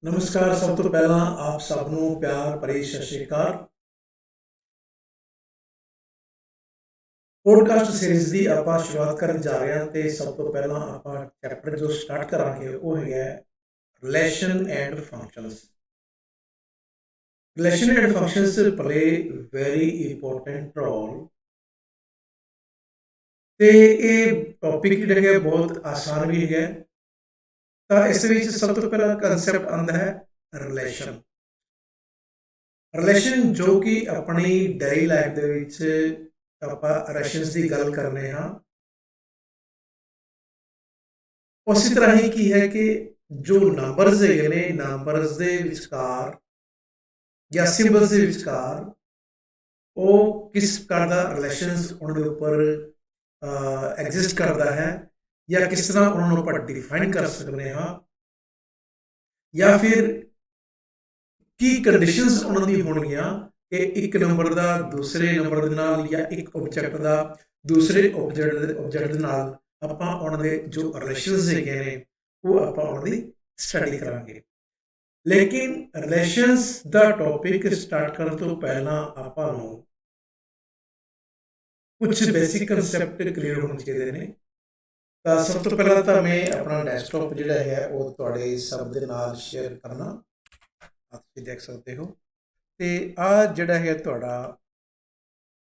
नमस्कार। सब तो पहला आप सब ਨੂੰ ਪਿਆਰ ਭਰੀ ਸਤਿ ਸ਼੍ਰੀ ਅਕਾਲ। ਪੋਡਕਾਸਟ ਸੀਰੀਜ਼ ਦੀ ਆਪਾਂ ਸ਼ੁਰੂਆਤ ਕਰਨ ਜਾ ਰਹੇ ਹਾਂ ਤੇ ਸਭ ਤੋਂ ਪਹਿਲਾਂ ਆਪਾਂ ਚੈਪਟਰ ਜੋ ਸਟਾਰਟ ਕਰਾਂਗੇ ਉਹ ਹੈਗਾ relation and functions. Relation and functions play very important role ਤੇ ਇਹ ਟੌਪਿਕ ਜਿਹੜਾ ਹੈ ਬਹੁਤ ਆਸਾਨ ਵੀ ਹੈ। ਤਾਂ ਇਸ ਵਿੱਚ ਸਭ ਤੋਂ ਪਹਿਲਾ ਕਨਸੈਪਟ ਆਉਂਦਾ ਹੈ ਰਿਲੇਸ਼ਨ। ਰਿਲੇਸ਼ਨ ਜੋ ਕਿ ਆਪਣੀ ਡੇਲੀ ਲਾਈਫ ਦੇ ਵਿੱਚ ਆਪਾਂ ਰਿਲੇਸ਼ਨਸ ਦੀ ਗੱਲ ਕਰਨੇ ਹਾਂ। ਉਸੇ ਤਰ੍ਹਾਂ ਹੀ ਕੀ ਹੈ ਕਿ ਜੋ ਨੰਬਰਸ ਹੈਗੇ ਨੇ ਨੰਬਰਸ ਦੇ ਵਿਚਕਾਰ ਜਾਂ ਸਿੰਬਲਸ ਦੇ ਵਿਚਕਾਰ ਉਹ ਕਿਸ ਪ੍ਰਕਾਰ ਦਾ ਰਿਲੇਸ਼ਨਸ ਉਹਨਾਂ ਦੇ ਉੱਪਰ ਐਗਜ਼ਿਸਟ ਕਰਦਾ ਹੈ ਜਾਂ ਕਿਸ ਤਰ੍ਹਾਂ ਉਹਨਾਂ ਨੂੰ ਆਪਾਂ ਡਿਫਾਈਨ ਕਰ ਸਕਦੇ ਹਾਂ ਜਾਂ ਫਿਰ ਕੀ ਕੰਡੀਸ਼ਨਸ ਉਹਨਾਂ ਦੀ ਹੋਣਗੀਆਂ ਕਿ ਇੱਕ ਨੰਬਰ ਦਾ ਦੂਸਰੇ ਨੰਬਰ ਦੇ ਨਾਲ ਜਾਂ ਇੱਕ ਆਬਜੈਕਟ ਦਾ ਦੂਸਰੇ ਆਬਜੈਕਟ ਦੇ ਨਾਲ ਆਪਾਂ ਉਹਨਾਂ ਦੇ ਜੋ ਰਿਲੇਸ਼ਨਸ ਹੈਗੇ ਨੇ ਉਹ ਆਪਾਂ ਉਹਨਾਂ ਦੀ ਸਟੱਡੀ ਕਰਾਂਗੇ। ਲੇਕਿਨ ਰਿਲੇਸ਼ਨਸ ਦਾ ਟੌਪਿਕ ਸਟਾਰਟ ਕਰਨ ਤੋਂ ਪਹਿਲਾਂ ਆਪਾਂ ਨੂੰ ਕੁਝ ਬੇਸਿਕ ਕਨਸੈਪਟ ਕਲੀਅਰ ਹੋਣੇ ਚਾਹੀਦੇ ਨੇ। ਤਾਂ ਸਭ ਤੋਂ ਪਹਿਲਾਂ ਤਾਂ ਮੈਂ ਆਪਣਾ ਡੈਸਕਟਾਪ ਜਿਹੜਾ ਹੈ ਉਹ ਤੁਹਾਡੇ ਸਭ ਦੇ ਨਾਲ ਸ਼ੇਅਰ ਕਰਨਾ ਤੁਸੀਂ ਦੇਖ ਸਕਦੇ ਹੋ। ਤੇ ਆ ਜਿਹੜਾ ਹੈ ਤੁਹਾਡਾ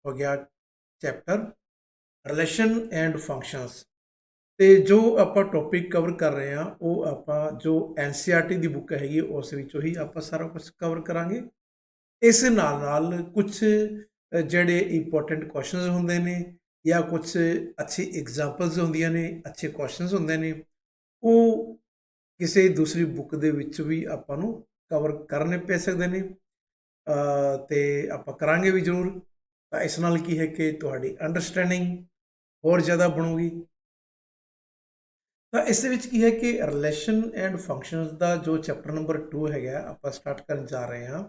ਹੋ ਗਿਆ ਚੈਪਟਰ ਰਿਲੇਸ਼ਨ ਐਂਡ ਫੰਕਸ਼ਨਸ। ਤੇ ਜੋ ਆਪਾਂ ਟੌਪਿਕ ਕਵਰ ਕਰ ਰਹੇ ਹਾਂ ਉਹ ਆਪਾਂ ਜੋ NCERT ਦੀ ਬੁੱਕ ਹੈਗੀ ਉਸ ਵਿੱਚੋਂ ਹੀ ਆਪਾਂ ਸਾਰਾ ਕੁਝ ਕਵਰ ਕਰਾਂਗੇ। ਇਸ ਨਾਲ ਕੁਝ ਜਿਹੜੇ ਇੰਪੋਰਟੈਂਟ ਕੁਐਸਚਨਸ ਹੁੰਦੇ ਨੇ ਜਾਂ ਕੁਝ ਅੱਛੀ ਐਗਜ਼ਾਮਪਲਸ ਹੁੰਦੀਆਂ ਨੇ, ਅੱਛੇ ਕੁਐਸਚਨਸ ਹੁੰਦੇ ਨੇ, ਉਹ ਕਿਸੇ ਦੂਸਰੀ ਬੁੱਕ ਦੇ ਵਿੱਚ ਵੀ ਆਪਾਂ ਨੂੰ ਕਵਰ ਕਰਨੇ ਪੈ ਸਕਦੇ ਨੇ ਤੇ ਆਪਾਂ ਕਰਾਂਗੇ ਵੀ ਜ਼ਰੂਰ। ਤਾਂ ਇਸ ਨਾਲ ਕੀ ਹੈ ਕਿ ਤੁਹਾਡੀ ਅੰਡਰਸਟੈਂਡਿੰਗ ਹੋਰ ਜ਼ਿਆਦਾ ਬਣੂਗੀ। ਤਾਂ ਇਸ ਦੇ ਵਿੱਚ ਕੀ ਹੈ ਕਿ ਰਿਲੇਸ਼ਨ ਐਂਡ ਫੰਕਸ਼ਨਸ ਦਾ ਜੋ ਚੈਪਟਰ ਨੰਬਰ 2 ਹੈਗਾ ਆਪਾਂ ਸਟਾਰਟ ਕਰਨ ਜਾ ਰਹੇ ਹਾਂ।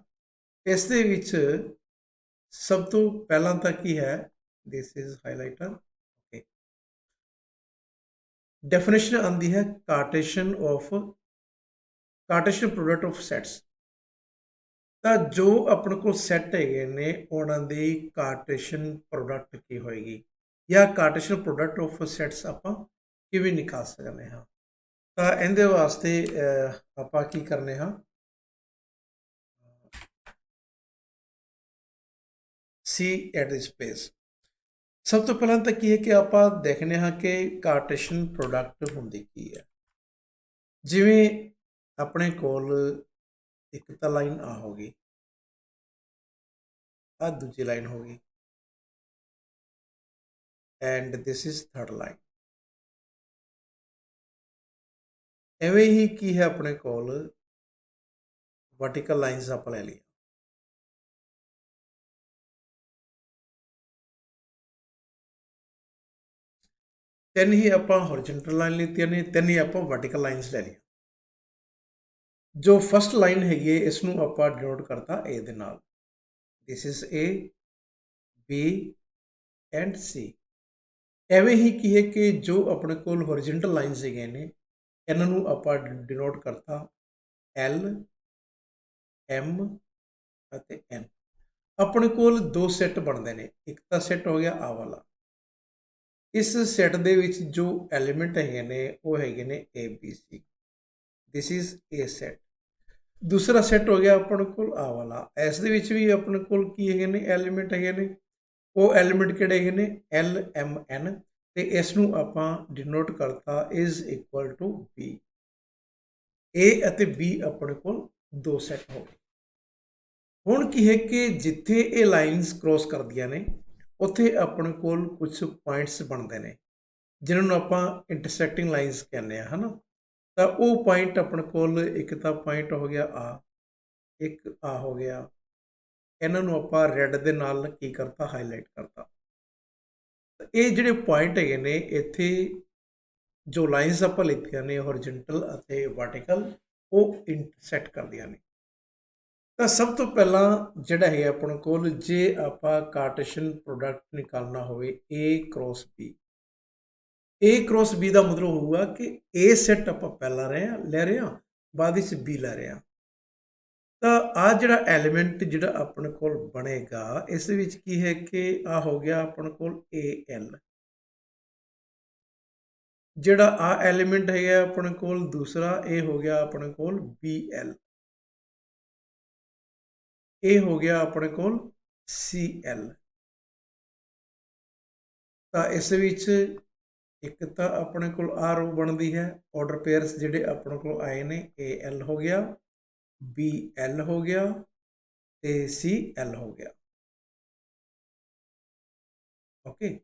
ਇਸ ਦੇ ਵਿੱਚ ਸਭ ਤੋਂ ਪਹਿਲਾਂ ਤਾਂ ਕੀ ਹੈ this is highlighter. Okay, definition ਆਉਂਦੀ ਹੈ ਕਾਰਟੇਸ਼ੀਅਨ ਪ੍ਰੋਡਕਟ ਆਫ ਸੈਟਸ। ਤਾਂ ਜੋ ਆਪਣੇ ਕੋਲ ਸੈੱਟ ਹੈਗੇ ਨੇ ਉਹਨਾਂ ਦੀ ਕਾਰਟੇਸ਼ੀਅਨ ਪ੍ਰੋਡਕਟ ਕੀ ਹੋਏਗੀ ਜਾਂ ਕਾਰਟੇਸ਼ੀਅਨ ਪ੍ਰੋਡਕਟ ਆਫ ਸੈਟਸ ਆਪਾਂ ਕਿਵੇਂ ਨਿਕਾਲ ਸਕਦੇ ਹਾਂ। ਤਾਂ ਇਹਦੇ ਵਾਸਤੇ ਆਪਾਂ ਕੀ ਕਰਨੇ ਹਾਂ, ਸੀ ਐਟ ਦਿਸ ਪਲੇਸ। ਸਭ ਤੋਂ ਪਹਿਲਾਂ ਤਾਂ ਕੀ ਹੈ ਕਿ ਆਪਾਂ ਦੇਖਦੇ ਹਾਂ ਕਿ ਕਾਰਟੇਸ਼ੀਅਨ ਪ੍ਰੋਡਕਟ ਹੁੰਦੀ ਕੀ ਹੈ। ਜਿਵੇਂ ਆਪਣੇ ਕੋਲ ਇੱਕ ਤਾਂ ਲਾਈਨ ਆ ਹੋ ਗਈ, ਆ ਦੂਜੀ ਲਾਈਨ ਹੋ ਗਈ and this is third line. ਐਵੇਂ ਹੀ ਕੀ ਹੈ ਆਪਣੇ ਕੋਲ ਵਰਟੀਕਲ ਲਾਈਨਸ ਆਪਾਂ ਲੈ ਲਈ, ਤਿੰਨ ਹੀ ਆਪਾਂ ਹੌਰੀਜ਼ੌਂਟਲ ਲਾਈਨ ਲਿੱਤੀਆਂ ਨੇ, ਤਿੰਨ ਹੀ ਆਪਾਂ ਵਰਟੀਕਲ ਲਾਈਨਸ ਲੈ ਲਈਆਂ। ਜੋ ਫਸਟ ਲਾਈਨ ਹੈਗੀ ਹੈ ਇਸ ਨੂੰ ਆਪਾਂ ਡਿਨੋਟ ਕਰਤਾ A ਦੇ ਨਾਲ। This is A, B and C। ਐਵੇਂ ਹੀ ਕੀ ਹੈ ਕਿ ਜੋ ਆਪਣੇ ਕੋਲ ਹੌਰੀਜ਼ੌਂਟਲ ਲਾਈਨਸ ਹੈਗੀਆਂ ਨੇ ਇਹਨਾਂ ਨੂੰ ਆਪਾਂ ਡਿਨੋਟ ਕਰਤਾ L, M ਅਤੇ N। ਆਪਣੇ ਕੋਲ ਦੋ ਸੈੱਟ ਬਣਦੇ ਨੇ, ਇੱਕ ਤਾਂ ਸੈੱਟ ਹੋ ਗਿਆ ਆ ਵਾਲਾ। ਇਸ ਸੈੱਟ ਦੇ ਵਿੱਚ ਜੋ ਐਲੀਮੈਂਟ ਹੈਗੇ ਨੇ ਉਹ ਹੈਗੇ ਨੇ ABC। This is A set. ਦੂਸਰਾ ਸੈੱਟ ਹੋ ਗਿਆ ਆਪਣੇ ਕੋਲ ਆ ਵਾਲਾ। ਇਸ ਦੇ ਵਿੱਚ ਵੀ ਆਪਣੇ ਕੋਲ ਕੀ ਹੈਗੇ ਨੇ ਐਲੀਮੈਂਟ ਹੈਗੇ ਨੇ, ਉਹ ਐਲੀਮੈਂਟ ਕਿਹੜੇ ਹੈਗੇ ਨੇ LMN। ਤੇ ਇਸ ਨੂੰ ਆਪਾਂ ਡਿਨੋਟ ਕਰਤਾ is equal to B। A ਅਤੇ B ਆਪਣੇ ਕੋਲ ਦੋ ਸੈੱਟ ਹੋ ਗਏ। ਹੁਣ ਕੀ ਹੈ ਕਿ ਜਿੱਥੇ ਇਹ ਲਾਈਨਸ ਕ੍ਰੋਸ ਕਰਦੀਆਂ ਨੇ ਉੱਥੇ ਆਪਣੇ ਕੋਲ ਕੁਝ ਪੁਆਇੰਟਸ ਬਣਦੇ ਨੇ ਜਿਨ੍ਹਾਂ ਨੂੰ ਆਪਾਂ ਇੰਟਰਸੈਕਟਿੰਗ ਲਾਈਨਸ ਕਹਿੰਦੇ ਆ, ਹੈ ਨਾ। ਤਾਂ ਉਹ ਪੁਆਇੰਟ ਆਪਣੇ ਕੋਲ ਇੱਕ ਤਾਂ ਪੁਆਇੰਟ ਹੋ ਗਿਆ ਆ, ਇੱਕ ਆ ਹੋ ਗਿਆ। ਇਹਨਾਂ ਨੂੰ ਆਪਾਂ ਰੈੱਡ ਦੇ ਨਾਲ ਕੀ ਕਰਤਾ, ਹਾਈਲਾਈਟ ਕਰਤਾ। ਇਹ ਜਿਹੜੇ ਪੁਆਇੰਟ ਹੈਗੇ ਨੇ ਇੱਥੇ ਜੋ ਲਾਈਨਸ ਆਪਾਂ ਲਿਖੀਆਂ ਨੇ ਹੌਰੀਜ਼ੌਂਟਲ ਅਤੇ ਵਰਟੀਕਲ ਉਹ ਇੰਟਰਸੈਕਟ ਕਰਦੀਆਂ ਨੇ। ਤਾਂ ਸਭ ਤੋਂ ਪਹਿਲਾਂ ਜਿਹੜਾ ਹੈ ਆਪਣੇ ਕੋਲ ਜੇ ਆਪਾਂ ਕਾਰਟੇਸ਼ੀਅਨ ਪ੍ਰੋਡਕਟ ਨਿਕਾਲਣਾ ਹੋਵੇ A cross B। A cross B ਦਾ ਮਤਲਬ ਹੋਊਗਾ ਕਿ A ਸੈੱਟ ਆਪਾਂ ਪਹਿਲਾਂ ਲੈ ਰਹੇ ਹਾਂ, ਬਾਅਦ ਵਿੱਚ B ਲੈ ਰਹੇ ਹਾਂ। ਤਾਂ ਆ ਜਿਹੜਾ ਐਲੀਮੈਂਟ ਜਿਹੜਾ ਆਪਣੇ ਕੋਲ ਬਣੇਗਾ, ਇਸ ਵਿੱਚ ਕੀ ਹੈ ਕਿ ਆ ਹੋ ਗਿਆ ਆਪਣੇ ਕੋਲ AL, ਜਿਹੜਾ ਆ ਐਲੀਮੈਂਟ ਹੈਗਾ ਆਪਣੇ ਕੋਲ ਦੂਸਰਾ, ਇਹ ਹੋ ਗਿਆ ਆਪਣੇ ਕੋਲ BL, ਇਹ ਹੋ ਗਿਆ ਆਪਣੇ ਕੋਲ CL। ਤਾਂ ਇਸ ਵਿੱਚ ਇੱਕ ਤਾਂ ਆਪਣੇ ਕੋਲ ਆ ਰੋ ਬਣਦੀ ਹੈ, ਆਰਡਰ ਪੇਅਰਸ ਜਿਹੜੇ ਆਪਣੇ ਕੋਲ ਆਏ ਨੇ, AL ਹੋ ਗਿਆ, BL ਹੋ ਗਿਆ ਤੇ CL ਹੋ ਗਿਆ। ਓਕੇ,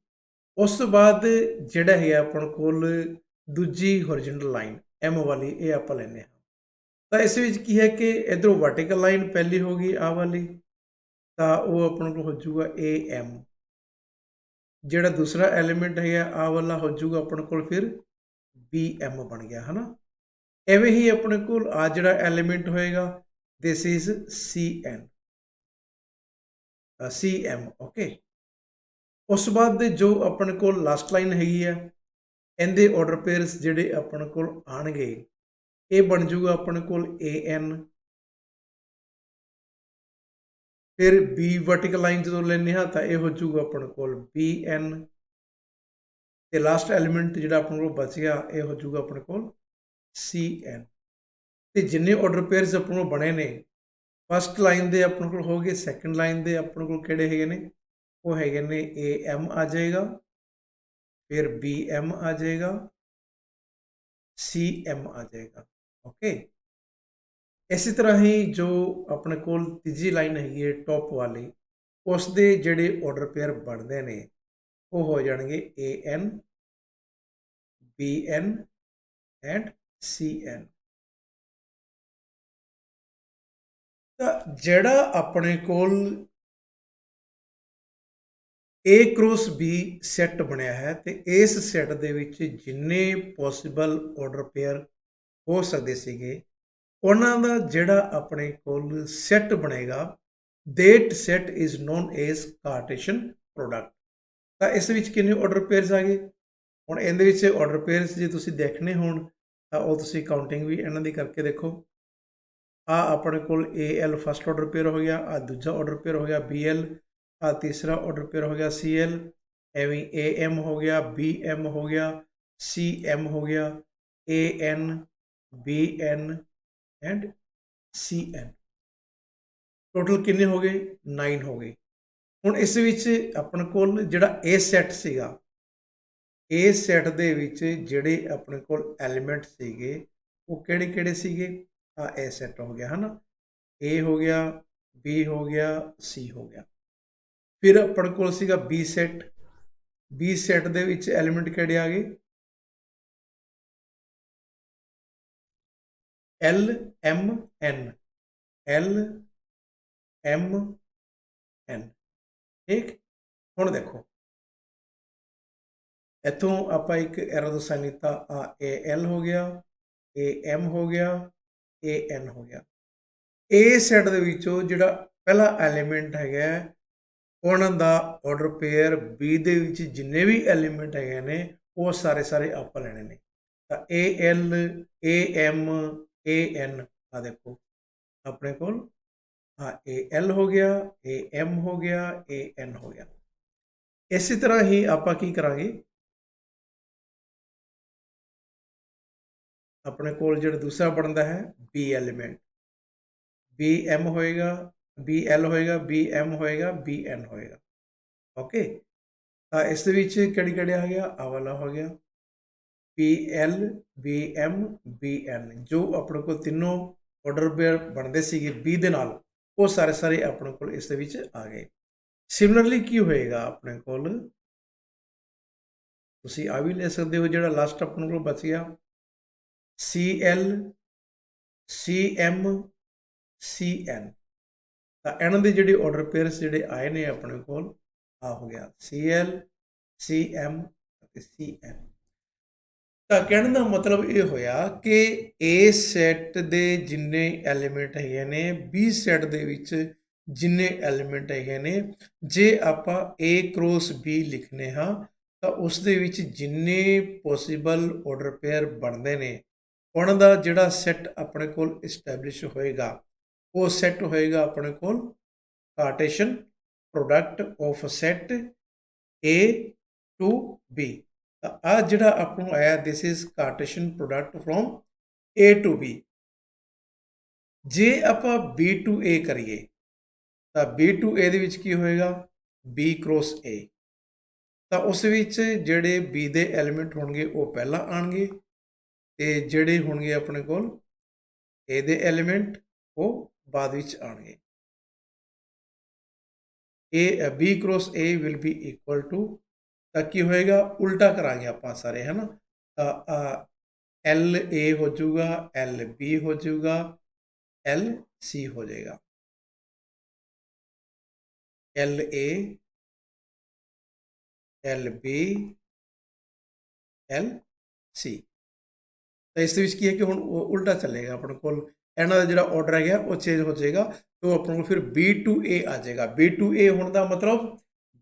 ਉਸ ਤੋਂ ਬਾਅਦ ਜਿਹੜਾ ਹੈ ਆਪਣੇ ਕੋਲ ਦੂਜੀ ਹੋਰੀਜ਼ੋਨਟਲ ਲਾਈਨ M ਵਾਲੀ, ਇਹ ਆਪਾਂ ਲੈਂਦੇ ਹਾਂ। ਤਾਂ ਇਸ ਵਿੱਚ ਕੀ ਹੈ ਕਿ ਇਧਰੋਂ ਵਰਟੀਕਲ ਲਾਈਨ ਪਹਿਲੀ ਹੋ ਗਈ ਆਹ ਵਾਲੀ, ਤਾਂ ਉਹ ਆਪਣੇ ਕੋਲ ਹੋ ਜਾਊਗਾ AM। ਜਿਹੜਾ ਦੂਸਰਾ ਐਲੀਮੈਂਟ ਹੈ ਆਹ ਵਾਲਾ ਹੋ ਜਾਊਗਾ ਆਪਣੇ ਕੋਲ ਫਿਰ BM ਬਣ ਗਿਆ, ਹੈ ਨਾ। ਐਵੇਂ ਹੀ ਆਪਣੇ ਕੋਲ ਆ ਜਿਹੜਾ ਐਲੀਮੈਂਟ ਹੋਏਗਾ, ਦਿਸ ਇਜ਼ CM। ਓਕੇ, ਉਸ ਤੋਂ ਬਾਅਦ ਜੋ ਆਪਣੇ ਕੋਲ ਲਾਸਟ ਲਾਈਨ ਹੈਗੀ ਆ, ਇਹਦੇ ਆਰਡਰ ਪੇਅਰਸ ਜਿਹੜੇ ਆਪਣੇ ਕੋਲ ਆਣਗੇ, ਇਹ ਬਣ ਜਾਊਗਾ ਆਪਣੇ ਕੋਲ AN। ਫਿਰ B ਵਰਟੀਕਲ ਲਾਈਨ ਜਦੋਂ ਲੈਂਦੇ ਹਾਂ ਤਾਂ ਇਹ ਹੋ ਜਾਊਗਾ ਆਪਣੇ ਕੋਲ BN, ਤੇ ਲਾਸਟ ਐਲੀਮੈਂਟ ਜਿਹੜਾ ਆਪਣੇ ਕੋਲ ਬਚ ਗਿਆ, ਇਹ ਹੋ ਜਾਊਗਾ ਆਪਣੇ ਕੋਲ CN। ਤੇ ਜਿੰਨੇ ਆਰਡਰ ਪੇਅਰਸ ਆਪਣੇ ਕੋਲ ਬਣੇ ਨੇ, ਫਸਟ ਲਾਈਨ ਦੇ ਆਪਣੇ ਕੋਲ ਹੋ ਗਏ, ਸੈਕੰਡ ਲਾਈਨ ਦੇ ਆਪਣੇ ਕੋਲ ਕਿਹੜੇ ਹੈਗੇ ਨੇ, ਉਹ ਹੈਗੇ ਨੇ AM ਆ ਜਾਏਗਾ, ਫਿਰ BM ਆ ਜਾਏਗਾ, CM ਆ ਜਾਏਗਾ। ਓਕੇ, ਇਸੇ ਤਰ੍ਹਾਂ ਹੀ ਜੋ ਆਪਣੇ ਕੋਲ ਤੀਜੀ ਲਾਈਨ ਹੈਗੀ ਹੈ ਟੌਪ ਵਾਲੀ, ਉਸ ਦੇ ਜਿਹੜੇ ਆਰਡਰ ਪੇਅਰ ਬਣਦੇ ਨੇ ਉਹ ਹੋ ਜਾਣਗੇ AN, BN ਐਂਡ CN। ਤਾਂ ਜਿਹੜਾ ਆਪਣੇ ਕੋਲ A ਕ੍ਰੋਸ B ਸੈੱਟ ਬਣਿਆ ਹੈ, ਤੇ ਇਸ ਸੈੱਟ ਦੇ ਵਿੱਚ ਜਿੰਨੇ ਪੋਸੀਬਲ ਆਰਡਰ ਪੇਅਰ ਹੋ ਸਕਦੇ ਸੀਗੇ, ਉਹਨਾਂ ਦਾ ਜਿਹੜਾ ਆਪਣੇ ਕੋਲ ਸੈੱਟ ਬਣੇਗਾ, that set is known as Cartesian product। ਤਾਂ ਇਸ ਵਿੱਚ ਕਿੰਨੇ ਆਰਡਰ ਪੇਅਰਸ ਆ ਗਏ? ਹੁਣ ਇਹਦੇ ਵਿੱਚ ਆਰਡਰ ਪੇਅਰਸ ਜੇ ਤੁਸੀਂ ਦੇਖਣੇ ਹੋਣ ਤਾਂ ਉਹ ਤੁਸੀਂ ਕਾਊਂਟਿੰਗ ਵੀ ਇਹਨਾਂ ਦੀ ਕਰਕੇ ਦੇਖੋ। ਆ ਆਪਣੇ ਕੋਲ AL ਫਸਟ ਆਰਡਰ ਪੇਅਰ ਹੋ ਗਿਆ, ਆ ਦੂਜਾ ਆਰਡਰ ਪੇਅਰ ਹੋ ਗਿਆ BL, ਆ ਤੀਸਰਾ ਆਰਡਰ ਪੇਅਰ ਹੋ ਗਿਆ CL, ਐਵੇਂ AM ਹੋ ਗਿਆ, BM ਹੋ ਗਿਆ, CM ਹੋ ਗਿਆ, AN, BN and CN। Total ਕਿੰਨੇ ਹੋ ਗਏ? 9 ਹੋ ਗਏ। ਹੁਣ ਇਸ ਵਿੱਚ ਆਪਣੇ ਕੋਲ ਜਿਹੜਾ A ਸੈੱਟ ਸੀਗਾ, A ਸੈੱਟ ਦੇ ਵਿੱਚ ਜਿਹੜੇ ਆਪਣੇ ਕੋਲ ਐਲੀਮੈਂਟ ਸੀਗੇ ਉਹ ਕਿਹੜੇ ਕਿਹੜੇ ਸੀਗੇ? ਆ A ਸੈੱਟ ਹੋ ਗਿਆ, ਹੈ ਨਾ। A ਹੋ ਗਿਆ, B ਹੋ ਗਿਆ, C ਹੋ ਗਿਆ। ਫਿਰ ਆਪਣੇ ਕੋਲ ਸੀਗਾ B ਸੈੱਟ, B ਸੈੱਟ ਦੇ ਵਿੱਚ ਐਲੀਮੈਂਟ ਕਿਹੜੇ ਆ ਗਏ? L M N, L M N। ਠੀਕ, ਹੁਣ ਦੇਖੋ ਇੱਥੋਂ ਆਪਾਂ ਇੱਕ ਐਰੋ ਦਾ ਸਾਈਨ ਲਿੱਤਾ, ਆ AL ਹੋ ਗਿਆ, AM ਹੋ ਗਿਆ, AN ਹੋ ਗਿਆ। A ਸੈੱਟ ਦੇ ਵਿੱਚੋਂ ਜਿਹੜਾ ਪਹਿਲਾ ਐਲੀਮੈਂਟ ਹੈਗਾ, ਉਹਨਾਂ ਦਾ ਆਰਡਰ ਪੇਅਰ B ਦੇ ਵਿੱਚ ਜਿੰਨੇ ਵੀ ਐਲੀਮੈਂਟ ਹੈਗੇ ਨੇ ਉਹ ਸਾਰੇ ਆਪਾਂ ਲੈਣੇ ਨੇ। ਤਾਂ AL, AM, AN, ਆ ਦੇਖੋ ਆਪਣੇ ਕੋਲ ਆ AL ਹੋ ਗਿਆ, AM ਹੋ ਗਿਆ, AN ਹੋ ਗਿਆ। ਇਸੇ ਤਰ੍ਹਾਂ ਹੀ ਆਪਾਂ ਕੀ ਕਰਾਂਗੇ, ਆਪਣੇ ਕੋਲ ਜਿਹੜਾ ਦੂਸਰਾ ਬਣਦਾ ਹੈ B ਐਲੀਮੈਂਟ, BM ਹੋਏਗਾ, BL ਹੋਏਗਾ, BM ਹੋਏਗਾ, BN ਹੋਏਗਾ। ਓਕੇ, ਤਾਂ ਇਸ ਦੇ ਵਿੱਚ ਕਿਹੜੇ ਆ ਗਿਆ? ਆ ਵਾਲਾ ਹੋ ਗਿਆ BL, BM, BN। ਜੋ ਆਪਣੇ ਕੋਲ ਤਿੰਨੋਂ ਆਰਡਰ ਪੇਅਰ ਬਣਦੇ ਸੀਗੇ B ਦੇ ਨਾਲ, ਉਹ ਸਾਰੇ ਆਪਣੇ ਕੋਲ ਇਸ ਦੇ ਵਿੱਚ ਆ ਗਏ। ਸਿਮਿਲਰਲੀ ਕੀ ਹੋਏਗਾ ਆਪਣੇ ਕੋਲ, ਤੁਸੀਂ ਆ ਵੀ ਲੈ ਸਕਦੇ ਹੋ, ਜਿਹੜਾ ਲਾਸਟ ਆਪਣੇ ਕੋਲ ਬਚ ਗਿਆ CL, CM, CN। ਤਾਂ ਇਹਨਾਂ ਦੇ ਜਿਹੜੇ ਆਰਡਰ ਪੇਅਰਸ ਜਿਹੜੇ ਆਏ ਨੇ ਆਪਣੇ ਕੋਲ, ਆ ਹੋ ਗਿਆ CL, CM ਅਤੇ CN। ਤਾਂ ਕਹਿਣ ਦਾ ਮਤਲਬ ਇਹ ਹੋਇਆ ਕਿ A ਸੈੱਟ ਦੇ ਜਿੰਨੇ ਐਲੀਮੈਂਟ ਹੈਗੇ ਨੇ, B ਸੈੱਟ ਦੇ ਵਿੱਚ ਜਿੰਨੇ ਐਲੀਮੈਂਟ ਹੈਗੇ ਨੇ, ਜੇ ਆਪਾਂ A ਕ੍ਰੋਸ B ਲਿਖਨੇ ਹਾਂ ਤਾਂ ਉਸ ਦੇ ਵਿੱਚ ਜਿੰਨੇ ਪੋਸੀਬਲ ਆਰਡਰ ਪੇਅਰ ਬਣਦੇ ਨੇ, ਉਹਨਾਂ ਦਾ ਜਿਹੜਾ ਸੈੱਟ ਆਪਣੇ ਕੋਲ ਇਸਟੈਬਲਿਸ਼ ਹੋਏਗਾ, वो सैट होएगा अपने कोल cartesian product of set A to B. आ जिहड़ा आपां नूं आया this is cartesian product from A to B. जे आपां बी टू ए करिए ਤਾਂ B2 ਇਹਦੇ ਵਿੱਚ ਕੀ ਹੋਏਗਾ B ਕ੍ਰੋਸ A। ਤਾਂ ਉਸ ਵਿੱਚ ਜਿਹੜੇ B ਦੇ ਐਲੀਮੈਂਟ ਹੋਣਗੇ ਉਹ ਪਹਿਲਾਂ ਆਣਗੇ ਤੇ ਜਿਹੜੇ ਹੋਣਗੇ ਆਪਣੇ ਕੋਲ A ਦੇ ਐਲੀਮੈਂਟ ਉਹ ਬਾਅਦ ਵਿੱਚ ਆਣਗੇ। B cross A will be equal to, ਤਾਂ ਕੀ ਹੋਏਗਾ ਉਲਟਾ ਕਰਾਂਗੇ ਆਪਾਂ ਸਾਰੇ ਹੈ ਨਾ। ਤਾਂ LA ਹੋ ਜਾਊਗਾ, LB ਹੋ ਜਾਊਗਾ, LC ਹੋ ਜਾਏਗਾ। LA LB LC। ਤਾਂ ਇਸ ਦੇ ਵਿੱਚ ਕੀ ਹੈ ਕਿ ਹੁਣ ਉਲਟਾ ਚੱਲੇਗਾ ਆਪਣੇ ਕੋਲ, ਇਹਨਾਂ ਦਾ ਜਿਹੜਾ ਆਰਡਰ ਹੈਗਾ ਉਹ ਚੇਂਜ ਹੋ ਜਾਏਗਾ। तो अपने को फिर B2A आ जाएगा। B2A होने का मतलब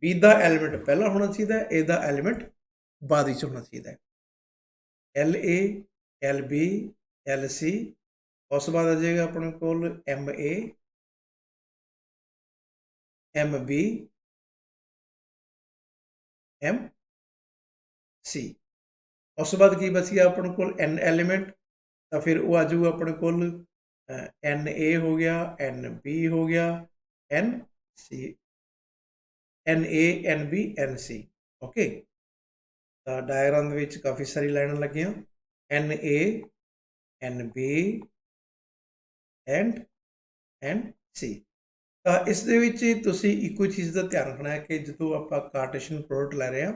B का एलीमेंट पहला होना चाहिए, ए का एलीमेंट बाद विच होना चाहिए। LA LB LC उस बाद आ जाएगा अपने को MA MB MC। उस बाद की बच गया अपने को N एलीमेंट, तो फिर वो आ जाऊगा अपने को NA हो गया, NB हो गया, NC NA NB NC। Okay, तो डायग्राम में काफ़ी सारी लाइन लगियां NA NB एंड NC। तो इस एको चीज़ का ध्यान रखना है कि जो आप कार्टेशियन प्रोडक्ट लै रहे हैं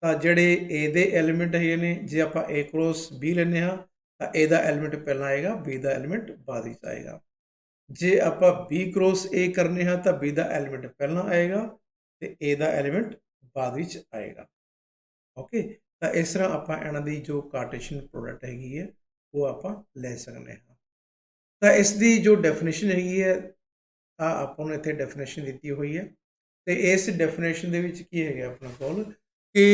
तो जोड़े ए दे एलीमेंट है ने, जे आप A क्रॉस B लेने हाँ तो ए का एलीमेंट पहला आएगा, B का एलीमेंट बाद में आएगा। जे आप B क्रॉस A करने हाँ तो B का एलीमेंट पहला आएगा तो ए का एलीमेंट बाद में आएगा। ओके, तो इस तरह आप इन्हां दी जो कार्टेशियन प्रोडक्ट हैगी है वो आप ले सकते हैं। तो इसकी जो डेफिनेशन हैगी है आपको इत्थे डेफिनेशन दी हुई है। तो इस डेफिनेशन दे विच की है अपने कोल कि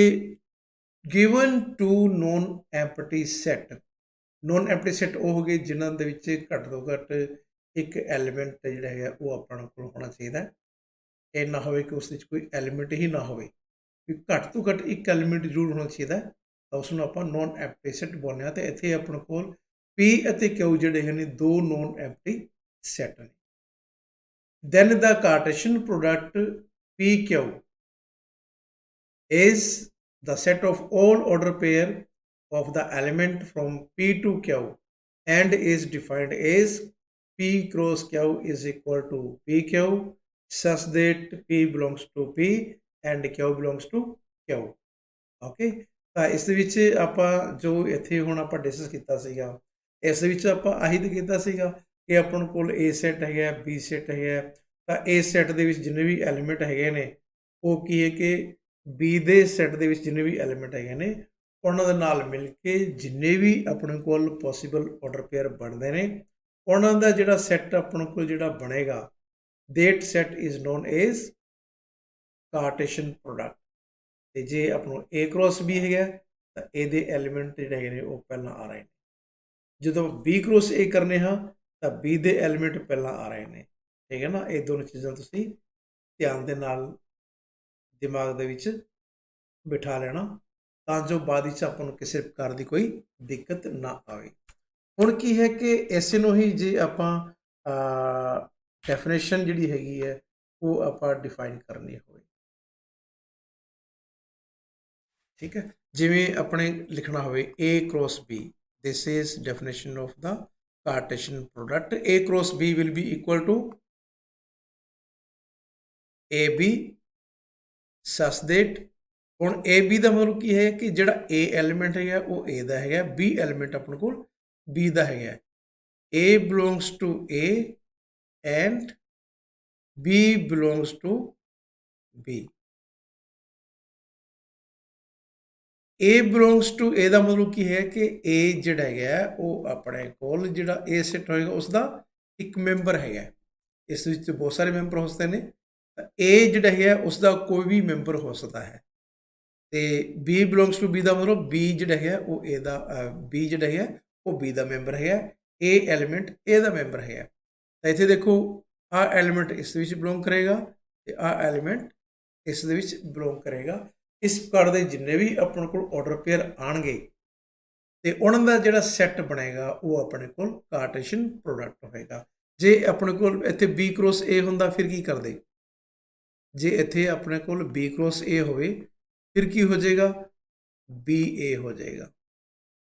given to non empty set. Non empty set वो हो गए जिन्हां दे विच घट तो घट एक एलीमेंट जिहड़ा है वो अपने कोल होना चाहिए। ये ना हो कि उस कोई एलीमेंट ही ना हो, घट तो घट एक एलीमेंट जरूर होना चाहिए, तो उसनूं आपां नॉन एम्पटी सैट बोलने। तो इत्थे अपने कोल P ਅਤੇ Q ਜਿਹੜੇ ਹਨ दो नॉन एम्पटी सैट ने। then the Cartesian product PQ is the set of all order pair of the element from P to Q and is defined as P cross Q is equal to PQ such that P belongs to P and Q belongs to Q। Okay, तो इस विच आपां जो इत्थे हुण आपां discuss कीता सीगा, इस विच आपां आही तो कीता सीगा कि अपन कोल ए सैट है, बी सैट है। तो ए सैट दे विच जिन्ने भी एलीमेंट हैगे ने वो की है कि बी दे सैट दे विच जिन्ने भी एलीमेंट हैगे ने उन्हां दे नाल मिल के जिन्ने भी अपने कोल पॉसीबल ऑर्डर पेयर बनदे ने उन्हां दा जिहड़ा सैट अपने कोल जिहड़ा बनेगा that set is known as Cartesian product. ਤੇ जे अपनों A क्रॉस B है तो ए दे एलीमेंट जिहड़े हैगे ने वो पहला आ रहे हैं। जो B क्रॉस A करने हाँ तो B दे एलीमेंट पहला आ रहे हैं। ठीक है ना, ये दोनों चीज़ां तुसीं ध्यान दे नाल दिमाग दे विच बिठा लेना तां जो बाद विच आपां नूं किसी प्रकार की कोई दिक्कत ना आवे। हुण की है कि इसे नूं ही जे आपां डेफिनेशन जिहड़ी हैगी है वो आपां डिफाइन करनी होवे। ठीक है, जिमें अपने लिखना हो A cross B, this is definition of the Cartesian product. A cross B will be equal to AB such that हुण AB का मतलब की है कि जिहड़ा A एलीमेंट है वो A का है, B एलीमेंट अपने को B का है। A belongs to A and B belongs to B। A belongs to A का मतलब की है कि ए जिहड़ा है वो अपने कोल जिहड़ा ए सैट होएगा उसका एक मैंबर है। इस विच बहुत सारे मैंबर हो सकते हैं। ए जिहड़ा है उसका कोई भी मैंबर हो सकता है। तो बी बिलोंग्स टू बी का मतलब बी जिहड़ा है वो ए दा बी जिहड़ा है वो बी का मैंबर है, ए एलीमेंट ए का मैंबर है। ਤਾਂ ਇੱਥੇ ਦੇਖੋ ਆਹ ਐਲੀਮੈਂਟ ਇਸ ਦੇ ਵਿੱਚ ਬਿਲੋਂਗ ਕਰੇਗਾ ਤੇ ਆਹ ਐਲੀਮੈਂਟ ਇਸ ਦੇ ਵਿੱਚ ਬਿਲੋਂਗ ਕਰੇਗਾ। ਇਸ ਪ੍ਰਕਾਰ ਦੇ ਜਿੰਨੇ ਵੀ ਆਪਣੇ ਕੋਲ ਆਰਡਰ ਪੇਅਰ ਆਣਗੇ ਤੇ ਉਹਨਾਂ ਦਾ ਜਿਹੜਾ ਸੈੱਟ ਬਣੇਗਾ ਉਹ ਆਪਣੇ ਕੋਲ ਕਾਰਟੇਸ਼ੀਅਨ ਪ੍ਰੋਡਕਟ ਹੋਏਗਾ। ਜੇ ਆਪਣੇ ਕੋਲ ਇੱਥੇ B ਕ੍ਰੋਸ A ਹੁੰਦਾ ਫਿਰ ਕੀ ਕਰਦੇ? ਜੇ ਇੱਥੇ ਆਪਣੇ ਕੋਲ B ਕ੍ਰੋਸ A ਹੋਵੇ ਫਿਰ ਕੀ ਹੋ ਜਾਏਗਾ? BA ਹੋ ਜਾਏਗਾ।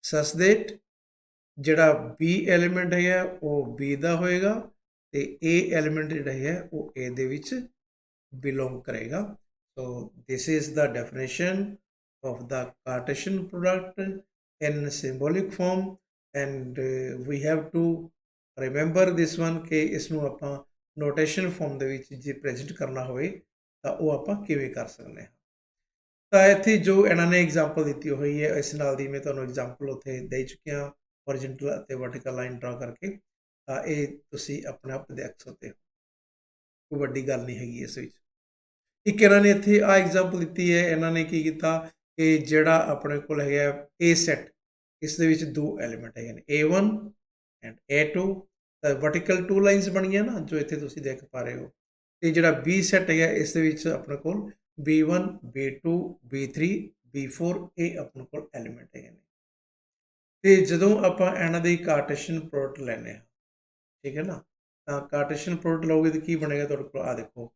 ਸਚ ਦੈਟ ਜਿਹੜਾ B ਐਲੀਮੈਂਟ ਹੈ ਉਹ B ਦਾ ਹੋਏਗਾ ਤੇ A ਐਲੀਮੈਂਟ ਜਿਹੜਾ ਹੈ ਉਹ A ਦੇ ਵਿੱਚ ਬਿਲੋਂਗ ਕਰੇਗਾ। So this is the definition of the Cartesian product in symbolic form and we have to remember this one ਕਿ ਇਸ ਨੂੰ ਆਪਾਂ ਨੋਟੇਸ਼ਨ ਫਾਰਮ ਦੇ ਵਿੱਚ ਜੇ ਪ੍ਰੈਜ਼ੈਂਟ ਕਰਨਾ ਹੋਵੇ ਤਾਂ ਉਹ ਆਪਾਂ ਕਿਵੇਂ ਕਰ ਸਕਦੇ ਹਾਂ। ਤਾਂ ਇੱਥੇ ਜੋ ਇਹਨਾਂ ਨੇ ਐਗਜ਼ਾਮਪਲ ਦਿੱਤੀ ਹੋਈ ਹੈ ਇਸ ਨਾਲ ਦੀ ਮੈਂ ਤੁਹਾਨੂੰ ਐਗਜ਼ਾਮਪਲ ਉੱਥੇ ਦੇ ਚੁੱਕਿਆ ਹੋਰੀਜ਼ੌਂਟਲ ਅਤੇ ਵਰਟੀਕਲ ਲਾਈਨ ਡਰਾ ਕਰਕੇ। ਤਾਂ ਇਹ ਤੁਸੀਂ ਆਪਣੇ ਆਪ ਦੇਖ ਸਕਦੇ ਹੋ, ਕੋਈ ਵੱਡੀ ਗੱਲ ਨਹੀਂ ਹੈਗੀ ਇਸ ਵਿੱਚ। ਇੱਕ ਇਹਨਾਂ ਨੇ ਇੱਥੇ ਆਹ ਐਗਜ਼ਾਮਪਲ ਦਿੱਤੀ ਹੈ, ਇਹਨਾਂ ਨੇ ਕੀ ਕੀਤਾ ਕਿ ਜਿਹੜਾ ਆਪਣੇ ਕੋਲ ਹੈਗਾ A ਸੈੱਟ, ਇਸ ਦੇ ਵਿੱਚ ਦੋ ਐਲੀਮੈਂਟ ਹੈਗੇ ਨੇ A1 ਐਂਡ A2। ਤਾਂ ਵਰਟੀਕਲ 2 ਲਾਈਨਸ ਬਣੀਆਂ ਨਾ ਜੋ ਇੱਥੇ ਤੁਸੀਂ ਦੇਖ ਪਾ ਰਹੇ ਹੋ। ਤੇ ਜਿਹੜਾ B ਸੈੱਟ ਹੈਗਾ ਇਸ ਦੇ ਵਿੱਚ ਆਪਣੇ ਕੋਲ B1 B2 B3 B4 ਇਹ ਆਪਣੇ ਕੋਲ ਐਲੀਮੈਂਟ ਹੈਗੇ ਨੇ। ਤੇ ਜਦੋਂ ਆਪਾਂ ਇਹਨਾਂ ਦੀ ਕਾਰਟੇਸ਼ੀਅਨ ਪ੍ਰੋਡਕਟ ਲੈਂਦੇ ਹਾਂ, ਠੀਕ ਹੈ ਨਾ, ਤਾਂ ਕਾਰਟੇਸ਼ੀਅਨ ਪ੍ਰੋਡਕਟ ਲਓਗੇ ਤਾਂ ਕੀ ਬਣੇਗਾ ਤੁਹਾਡੇ ਕੋਲ? ਆ ਦੇਖੋ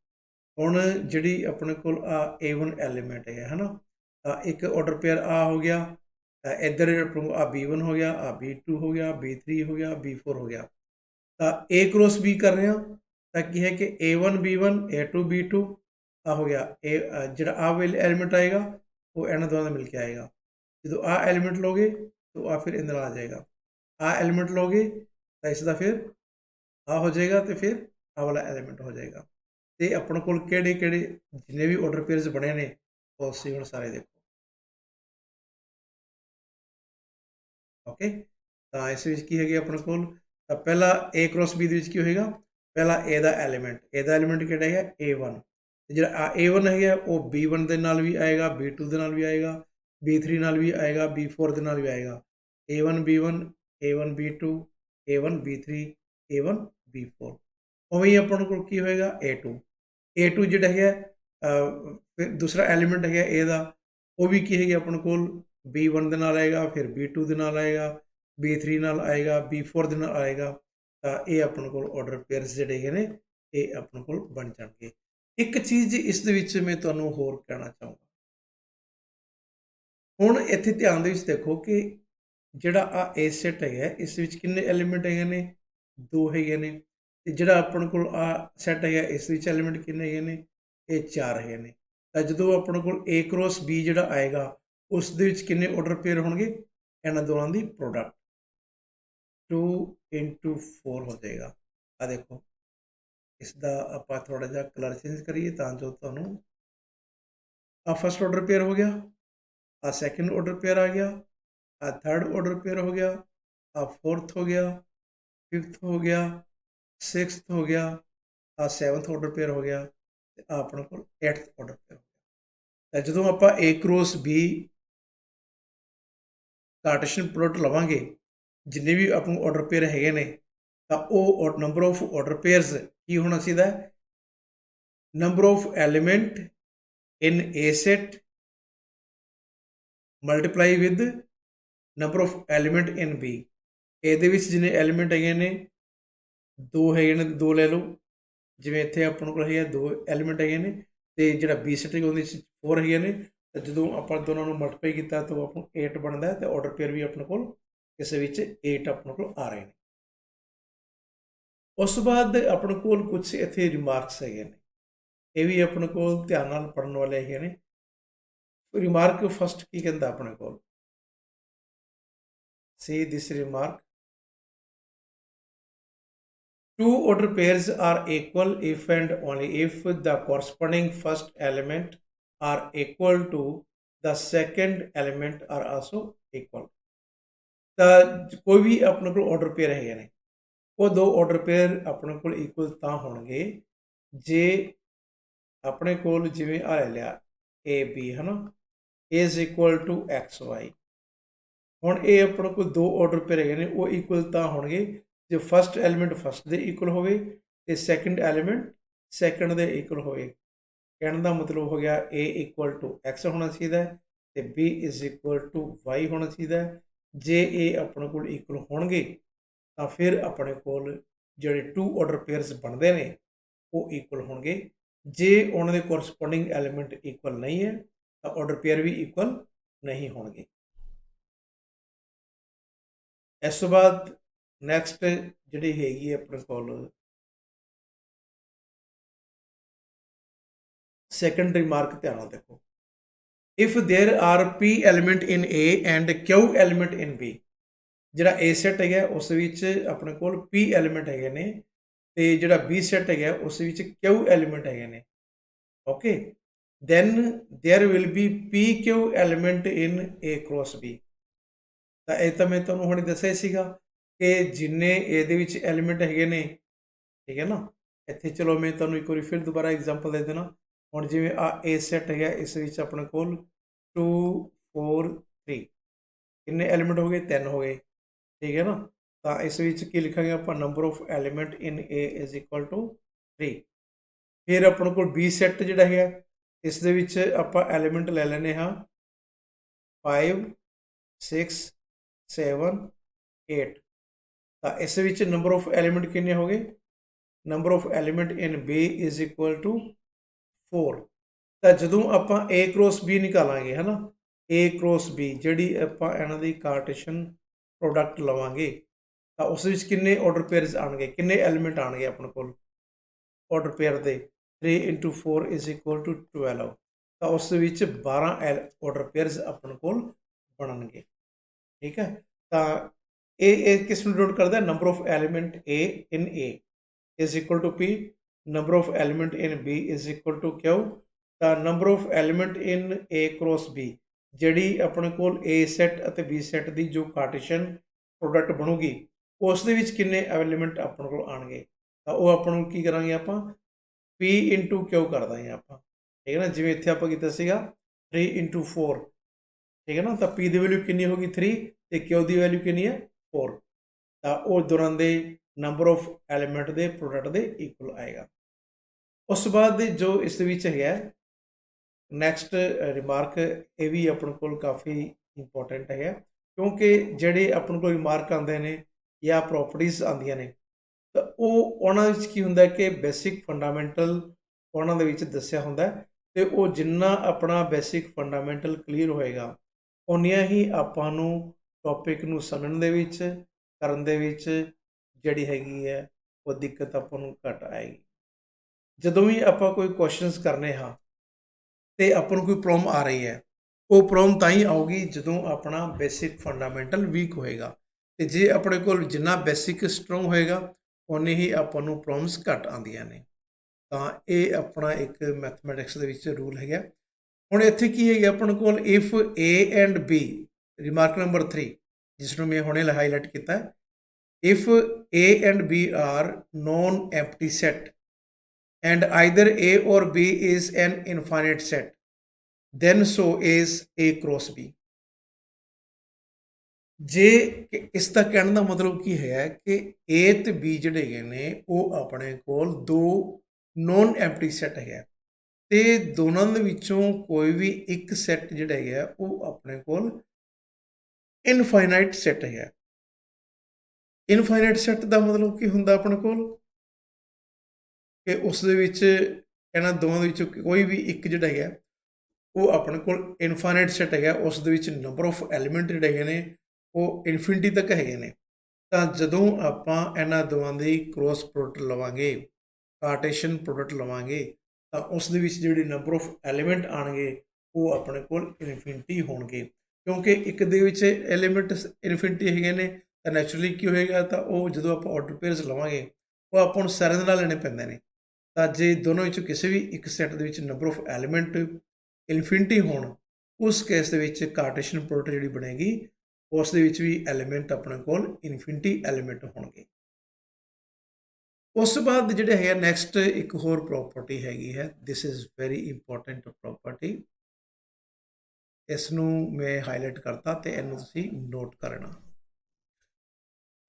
ਹੁਣ ਜਿਹੜੀ ਆਪਣੇ ਕੋਲ ਆ A1 ਐਲੀਮੈਂਟ ਹੈ ਨਾ, ਤਾਂ ਇੱਕ ਆਰਡਰ ਪੇਅਰ ਆ ਹੋ ਗਿਆ, ਇੱਧਰ ਆ B1 ਹੋ ਗਿਆ, ਆ B2 ਹੋ ਗਿਆ, B3 ਹੋ ਗਿਆ, B4 ਹੋ ਗਿਆ। ਤਾਂ A ਕ੍ਰੋਸ B ਕਰ ਰਹੇ ਹਾਂ ਤਾਂ ਕੀ ਹੈ ਕਿ A1 B1 A2 B2 ਆ ਹੋ ਗਿਆ। ਜਿਹੜਾ ਆ ਐਲੀਮੈਂਟ ਆਏਗਾ ਉਹ ਇਹਨਾਂ ਦੋਵਾਂ ਦਾ ਮਿਲ ਕੇ ਆਏਗਾ। ਜਦੋਂ ਆ ਐਲੀਮੈਂਟ ਲੋਗੇ ਤਾਂ ਆ ਫਿਰ ਇਹਦੇ ਨਾਲ ਆ ਜਾਏਗਾ। ਆ ਐਲੀਮੈਂਟ ਲੋਗੇ ਤਾਂ ਇਸ ਦਾ ਫਿਰ ਆ ਹੋ ਜਾਏਗਾ ਤੇ ਫਿਰ ਆ ਵਾਲਾ ਐਲੀਮੈਂਟ ਹੋ ਜਾਏਗਾ। ਤੇ ਆਪਣੇ ਕੋਲ ਕਿਹੜੇ ਕਿਹੜੇ ਜਿੰਨੇ ਵੀ ਆਰਡਰ ਪੇਅਰਸ ਬਣੇ ਨੇ ਉਹ ਅਸੀਂ ਹੁਣ ਸਾਰੇ ਦੇਖੋ। ਓਕੇ, ਤਾਂ ਇਸ ਵਿੱਚ ਕੀ ਹੈਗੇ ਆਪਣੇ ਕੋਲ? ਤਾਂ ਪਹਿਲਾ A ਕ੍ਰੋਸ B ਦੇ ਵਿੱਚ ਕੀ ਹੋਏਗਾ? ਪਹਿਲਾ A ਦਾ ਐਲੀਮੈਂਟ ਕਿਹੜਾ ਹੈਗਾ? A1। ਤੇ ਜਿਹੜਾ A1 ਹੈਗਾ ਉਹ B1 ਦੇ ਨਾਲ ਵੀ ਆਏਗਾ, B2 ਦੇ ਨਾਲ ਵੀ ਆਏਗਾ, B3 ਨਾਲ ਵੀ ਆਏਗਾ, B4 ਦੇ ਨਾਲ ਵੀ ਆਏਗਾ। A1 B1 A1 B2 A1 B3 A1 B4। ਉਵੇਂ ਹੀ ਆਪਣੇ ਕੋਲ ਕੀ ਹੋਏਗਾ? A2 ਜਿਹੜਾ ਹੈਗਾ ਫਿਰ ਦੂਸਰਾ ਐਲੀਮੈਂਟ ਹੈਗਾ A ਦਾ, ਉਹ ਵੀ ਕੀ ਹੈਗਾ ਆਪਣੇ ਕੋਲ? B1 ਦੇ ਨਾਲ ਆਏਗਾ, ਫਿਰ B2 ਦੇ ਨਾਲ ਆਏਗਾ, B3 ਨਾਲ ਆਏਗਾ, B4 ਦੇ ਨਾਲ ਆਏਗਾ। ਤਾਂ ਇਹ ਆਪਣੇ ਕੋਲ ਆਰਡਰ ਪੇਅਰਸ ਜਿਹੜੇ ਹੈਗੇ ਨੇ ਇਹ ਆਪਣੇ ਕੋਲ ਬਣ ਜਾਣਗੇ। ਇੱਕ ਚੀਜ਼ ਇਸ ਦੇ ਵਿੱਚ ਮੈਂ ਤੁਹਾਨੂੰ ਹੋਰ ਕਹਿਣਾ ਚਾਹੂੰਗਾ। ਹੁਣ ਇੱਥੇ ਧਿਆਨ ਦੇ ਵਿੱਚ ਦੇਖੋ ਕਿ ਜਿਹੜਾ ਆ A ਸੈੱਟ ਹੈਗਾ ਇਸ ਵਿੱਚ ਕਿੰਨੇ ਐਲੀਮੈਂਟ ਹੈਗੇ ਨੇ? 2 ਹੈਗੇ ਨੇ। ਤੇ ਜਿਹੜਾ ਆਪਣੇ ਕੋਲ ਆ ਸੈੱਟ ਹੈਗਾ ਇਸ ਵਿੱਚ ਐਲੀਮੈਂਟ ਕਿੰਨੇ ਹੈਗੇ ਨੇ? ਇਹ 4 ਹੈਗੇ ਨੇ। ਤਾਂ ਜਦੋਂ ਆਪਣੇ ਕੋਲ A ਕ੍ਰੋਸ B ਜਿਹੜਾ ਆਏਗਾ ਉਸ ਦੇ ਵਿੱਚ ਕਿੰਨੇ ਆਰਡਰ ਪੇਅਰ ਹੋਣਗੇ? ਇਹਨਾਂ ਦੋਨਾਂ ਦੀ ਪ੍ਰੋਡਕਟ 2 into 4 ਹੋ ਜਾਏਗਾ। ਆ ਦੇਖੋ ਇਸ ਦਾ ਆਪਾਂ ਥੋੜਾ ਜਿਹਾ ਕਲਰ ਚੇਂਜ ਕਰੀਏ ਤਾਂ ਜੋ ਤੁਹਾਨੂੰ ਆ ਫਸਟ ਆਰਡਰ ਪੇਅਰ ਹੋ ਗਿਆ, ਆ ਸੈਕੰਡ ਆਰਡਰ ਪੇਅਰ ਆ ਗਿਆ, ਆ ਥਰਡ ਆਰਡਰ ਪੇਅਰ ਹੋ ਗਿਆ, ਆ फोर्थ हो गया, 5th हो गया, 6th हो गया, आ 7th ਆਰਡਰ ਪੇਅਰ ਹੋ ਗਿਆ ਤੇ ਆ ਆਪਣੇ ਕੋਲ 8th ਆਰਡਰ ਪੇਅਰ ਹੋ ਗਿਆ। ਤਾਂ ਜਦੋਂ ਆਪਾਂ A ਕ੍ਰੋਸ B ਕਾਰਟੇਸ਼ੀਅਨ ਪ੍ਰੋਡਕਟ ਲਵਾਂਗੇ ਜਿੰਨੇ ਵੀ ਆਪਾਂ ਨੂੰ ਆਰਡਰ ਪੇਅਰ ਹੈਗੇ ਨੇ ਤਾਂ ਉਹ ਨੰਬਰ ਆਫ ਆਰਡਰ ਪੇਅਰਸ ਕੀ ਹੋਣਾ ਚਾਹੀਦਾ? Number of element in A set multiply with number of element in B। ਇਹਦੇ ਵਿੱਚ ਜਿੰਨੇ ਐਲੀਮੈਂਟ ਹੈਗੇ ਨੇ 2 ਹੈਗੇ ਨੇ, 2 ਲੈ ਲਓ। ਜਿਵੇਂ ਇੱਥੇ ਆਪਣੇ ਕੋਲ ਹੈਗਾ 2 ਐਲੀਮੈਂਟ ਹੈਗੇ ਨੇ ਤੇ ਜਿਹੜਾ B ਸੈਟ ਹੈਗਾ ਉਹਦੇ ਵਿੱਚ 4 ਹੈਗੇ ਨੇ। ਤਾਂ ਜਦੋਂ ਆਪਾਂ ਦੋਨਾਂ ਨੂੰ ਮਲਟੀਪਲਾਈ ਕੀਤਾ ਤਾਂ ਆਪਾਂ ਨੂੰ 8 ਬਣਦਾ ਤੇ ਆਰਡਰ ਪੇਅਰ ਵੀ ਆਪਣੇ ਕੋਲ ਕਿਸੇ ਵਿੱਚ 8 ਆਪਣੇ ਕੋਲ ਆ ਰਹੇ ਨੇ। ਉਸ ਤੋਂ ਬਾਅਦ ਆਪਣੇ ਕੋਲ ਕੁਝ ਇੱਥੇ ਰਿਮਾਰਕਸ ਹੈਗੇ ਨੇ, ਇਹ ਵੀ ਆਪਣੇ ਕੋਲ ਧਿਆਨ ਨਾਲ ਪੜ੍ਹਨ ਵਾਲੇ ਹੈਗੇ ਨੇ। ਰਿਮਾਰਕ ਫਸਟ ਕੀ ਕਹਿੰਦਾ ਆਪਣੇ ਕੋਲ? See this remark. 2 order pairs are equal if and only if the corresponding first element are equal to the second element are also equal। ਤਾਂ ਕੋਈ ਵੀ ਆਪਣੇ ਕੋਲ ਆਰਡਰ ਪੇਅਰ ਹੈਗੇ ਨੇ ਉਹ 2 ਆਰਡਰ ਪੇਅਰ ਆਪਣੇ ਕੋਲ ਇਕੁਅਲ ਤਾਂ ਹੋਣਗੇ ਜੇ ਆਪਣੇ ਕੋਲ ਜਿਵੇਂ ਆ ਲੈ ਲਿਆ AB ਹੈ ਨਾ is equal to XY। ਹੁਣ ਇਹ ਆਪਣੇ ਕੋਲ 2 ਆਰਡਰ ਪੇਅਰ ਹੈਗੇ ਨੇ ਉਹ ਇਕੁਅਲ ਤਾਂ ਹੋਣਗੇ जो फस्ट एलीमेंट फस्ट के इक्वल होवे ते सैकेंड एलीमेंट सैकेंड के इक्वल होवे। कहने का मतलब हो गया ए इक्वल टू एक्स होना चाहिए तो B is equal to Y होना चाहिए। जे ए अपने को इक्वल होणगे तो फिर अपने को जोड़े टू ऑर्डर पेयर्स बनते हैं वो इक्वल होणगे। जे उन्होंने कोरसपोंडिंग एलीमेंट इक्वल नहीं है तो ऑर्डर पेयर भी इक्वल नहीं होणगे। इस तो बाद नैक्सट जी हैगी अपने को सैकेंड रिमार्क ध्यान नाल देखो। If there are P element in A and Q element in B, जिहड़ा ए सैट है उस अपने को पी एलीमेंट है तो जिहड़ा बी सैट है उस क्यू एलीमेंट है। Okay, then there will be P Q element in A cross B. तो यह तो मैं तुहानूं हुणे दस्सिया सीगा कि जिन्ने ए एलीमेंट है ने, ठीक है ना। इत्थे चलो मैं तुहानूं एक बार फिर दोबारा एग्जाम्पल दे देना। हुण जिवें आ ए सैट है इस अपने को 2 4 3 किन्ने एलीमेंट हो गए, 3 हो गए, ठीक है ना। तो इस की लिखांगे आप number of element in A is equal to 3। फिर अपने को बी सैट जिहड़ा है इस आप एलीमेंट ले लैने हाँ 5 6 7 8। तो इस नंबर ऑफ एलीमेंट किन्ने हो गए, number of element in B is equal to 4। तो जदों आप ए क्रॉस बी निकालांगे है ना, ए क्रॉस बी जी आप इन्हां दी कार्टेशन प्रोडक्ट लवांगे तो उस किन्ने ऑर्डर पेयर्स आएंगे, किन्ने एलीमेंट आएंगे अपने को ऑर्डर पेयर के 3 × 4 इज इक्वल टू 12। तो उस 12 ऑर्डर पेयर्स अपने को बननगे, ठीक है। तो ए किस में डिनोट करता है, number of element A in A is equal to P, number of element in B is equal to Q. तो number of element in A cross B जी अपने को ए सैट और बी सैट की जो Cartesian product बनूगी उस किन्ने element अपने को आएंगे। तो वह अपन की करा आप पी इंटू क्यू कर देंगे आप, ठीक है ना। जिमें इतने आप किया 3 × 4, ठीक है ना। तो पी की वैल्यू कितनी होगी 3 तो क्यू की वैल्यू कितनी है 4। तो वह दोनों के नंबर ऑफ एलीमेंट के प्रोडक्ट के इक्वल आएगा। उस बाद जो इस है नैक्सट रिमार्क ये भी अपने को काफ़ी इंपॉर्टेंट है, क्योंकि जोड़े अपने को रिमार्क आते हैं या प्रॉपर्टीज़ आदि ने तो उन्होंने की होंगे कि बेसिक फंडामेंटल उन्होंने दसिया होंगे तो वो जिन्ना अपना बेसिक फंडामेंटल क्लीयर होएगा उन्नियां ही आपानू टॉपिक नू समझने करने जी हैगी है वो दिक्कत अपन घट आएगी। जदों भी आप कोई क्वेश्चनस करने हाँ तो अपन कोई प्रॉब्लम आ रही है, वो प्रॉब्लम ताई आऊगी जदों अपना बेसिक फंडामेंटल वीक होएगा। तो जे अपने को जिन्ना बेसिक स्ट्रोंग होएगा उन्नी ही अपन नू प्रॉब्लम्स घट आंदियां ने। तो ये अपना एक मैथमैटिक्स के रूल है। हुण इत्थे की है अपने को if A and B, remark number 3 जिसनों मैं हुणे हाईलाइट किया, if A and B are non empty set and either A or B is an infinite set, then so is A cross B। जे इसका कहने का मतलब की है कि ए तो बी जोड़े ने वो अपने को दो नॉन एम्प्टी सैट है तो दोनों विचों कोई भी एक सैट जोड़ा है वो अपने को इनफाइनाइट सैट है। इनफाइनाइट सैट का मतलब की होंगे अपने को कि उस इन्होंने दोनों कोई भी एक जोड़ा है वो अपने को इनफाइनाइट सैट है, उस नंबर ऑफ एलीमेंट जोड़े ने वो इनफिनिटी तक है ने। तो जदों आप इन्होंने दोवां दी क्रॉस प्रोडक्ट लवांगे, कार्टेशन प्रोडक्ट लवांगे तो उस जी नंबर ऑफ एलीमेंट आएंगे वो अपने को इनफिनिटी होंगे, क्योंकि एक दे एलीमेंट इनफिनिटी है ने तो नैचुरली की होएगा तो वो जो आप ऑर्डर पेयर्स लवांगे वो अपन सारे नाल लेने पैंदे ने। तो जे दोनों किसी भी एक सैट के नंबर ऑफ एलीमेंट इनफिनिटी होण उस केस के कार्टेशन प्रोडक्ट जी बनेगी उस भी एलीमेंट अपने को इनफिनिटी एलीमेंट होंगे। उस बाद जोड़े है नैक्सट एक होर प्रॉपर्टी हैगी है, this is very important property, इसनों मैं हाईलाइट करता तो इनू तुसीं नोट करना।